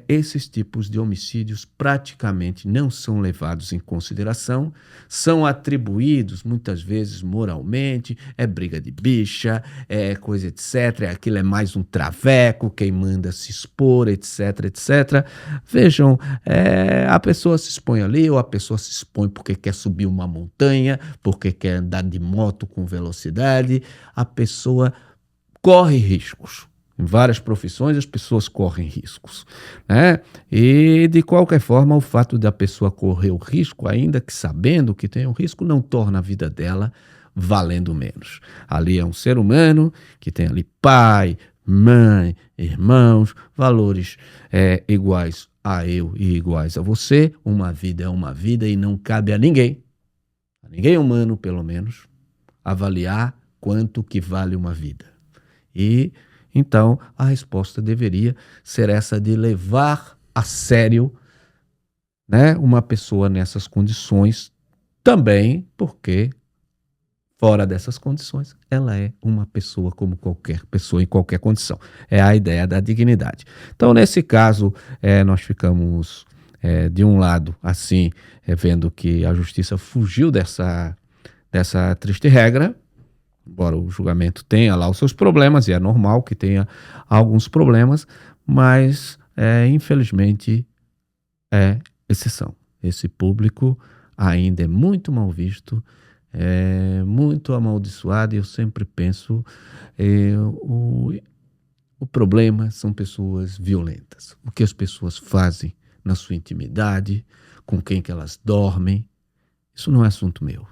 esses tipos de homicídios praticamente não são levados em consideração, são atribuídos muitas vezes moralmente, briga de bicha, coisa etc, aquilo é mais um traveco, quem manda se expor, etc, etc. Vejam, a pessoa se expõe ali, ou a pessoa se expõe porque quer subir uma montanha, porque quer andar de moto com velocidade, a pessoa corre riscos. Em várias profissões as pessoas correm riscos, né? E de qualquer forma o fato da pessoa correr o risco, ainda que sabendo que tem um risco, não torna a vida dela valendo menos. Ali é um ser humano que tem ali pai, mãe, irmãos, valores iguais a eu e iguais a você. Uma vida é uma vida e não cabe a ninguém humano pelo menos, avaliar quanto que vale uma vida. E então, a resposta deveria ser essa de levar a sério, né, uma pessoa nessas condições também, porque fora dessas condições, ela é uma pessoa como qualquer pessoa em qualquer condição. É a ideia da dignidade. Então, nesse caso, nós ficamos, de um lado, assim, vendo que a justiça fugiu dessa triste regra. Embora o julgamento tenha lá os seus problemas, e é normal que tenha alguns problemas, mas infelizmente é exceção. Esse público ainda é muito mal visto, muito amaldiçoado, e eu sempre penso, o problema são pessoas violentas. O que as pessoas fazem na sua intimidade, com quem que elas dormem, isso não é assunto meu.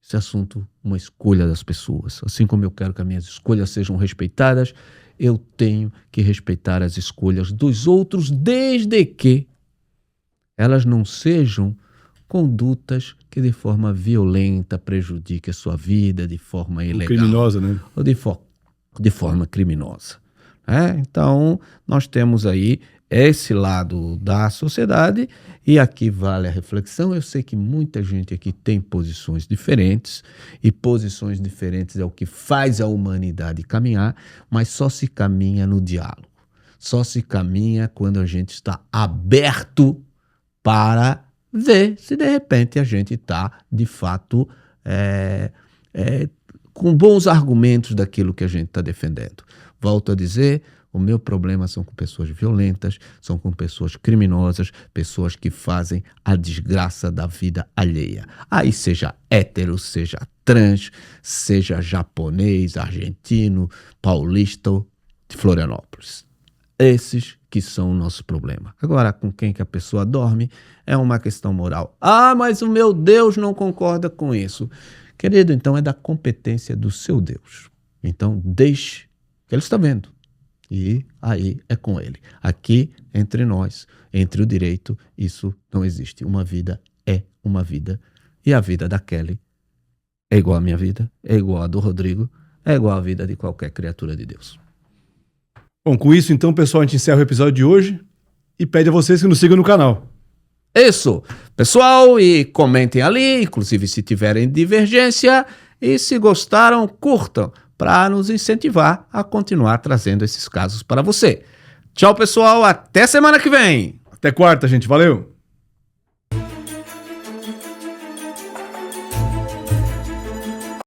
Esse assunto, uma escolha das pessoas. Assim como eu quero que as minhas escolhas sejam respeitadas, eu tenho que respeitar as escolhas dos outros, desde que elas não sejam condutas que de forma violenta prejudiquem a sua vida, de forma ilegal. Criminosa, né? Ou de forma criminosa. né? Então, nós temos aí esse lado da sociedade e aqui vale a reflexão. Eu sei que muita gente aqui tem posições diferentes e posições diferentes é o que faz a humanidade caminhar, mas só se caminha no diálogo. Só se caminha quando a gente está aberto para ver se de repente a gente está, de fato, com bons argumentos daquilo que a gente está defendendo. Volto a dizer, o meu problema são com pessoas violentas, são com pessoas criminosas, pessoas que fazem a desgraça da vida alheia. Aí seja hétero, seja trans, seja japonês, argentino, paulista de Florianópolis. Esses que são o nosso problema. Agora, com quem que a pessoa dorme é uma questão moral. Ah, mas o meu Deus não concorda com isso. Querido, então é da competência do seu Deus. Então, deixe que ele está vendo. E aí é com ele. Aqui, entre nós, entre o direito, isso não existe. Uma vida é uma vida. E a vida da Kelly é igual à minha vida, é igual à do Rodrigo, é igual à vida de qualquer criatura de Deus. Bom, com isso, então, pessoal, a gente encerra o episódio de hoje e pede a vocês que nos sigam no canal. Isso, pessoal, e comentem ali, inclusive se tiverem divergência, e se gostaram, curtam, para nos incentivar a continuar trazendo esses casos para você. Tchau, pessoal, até semana que vem! Até quarta, gente. Valeu!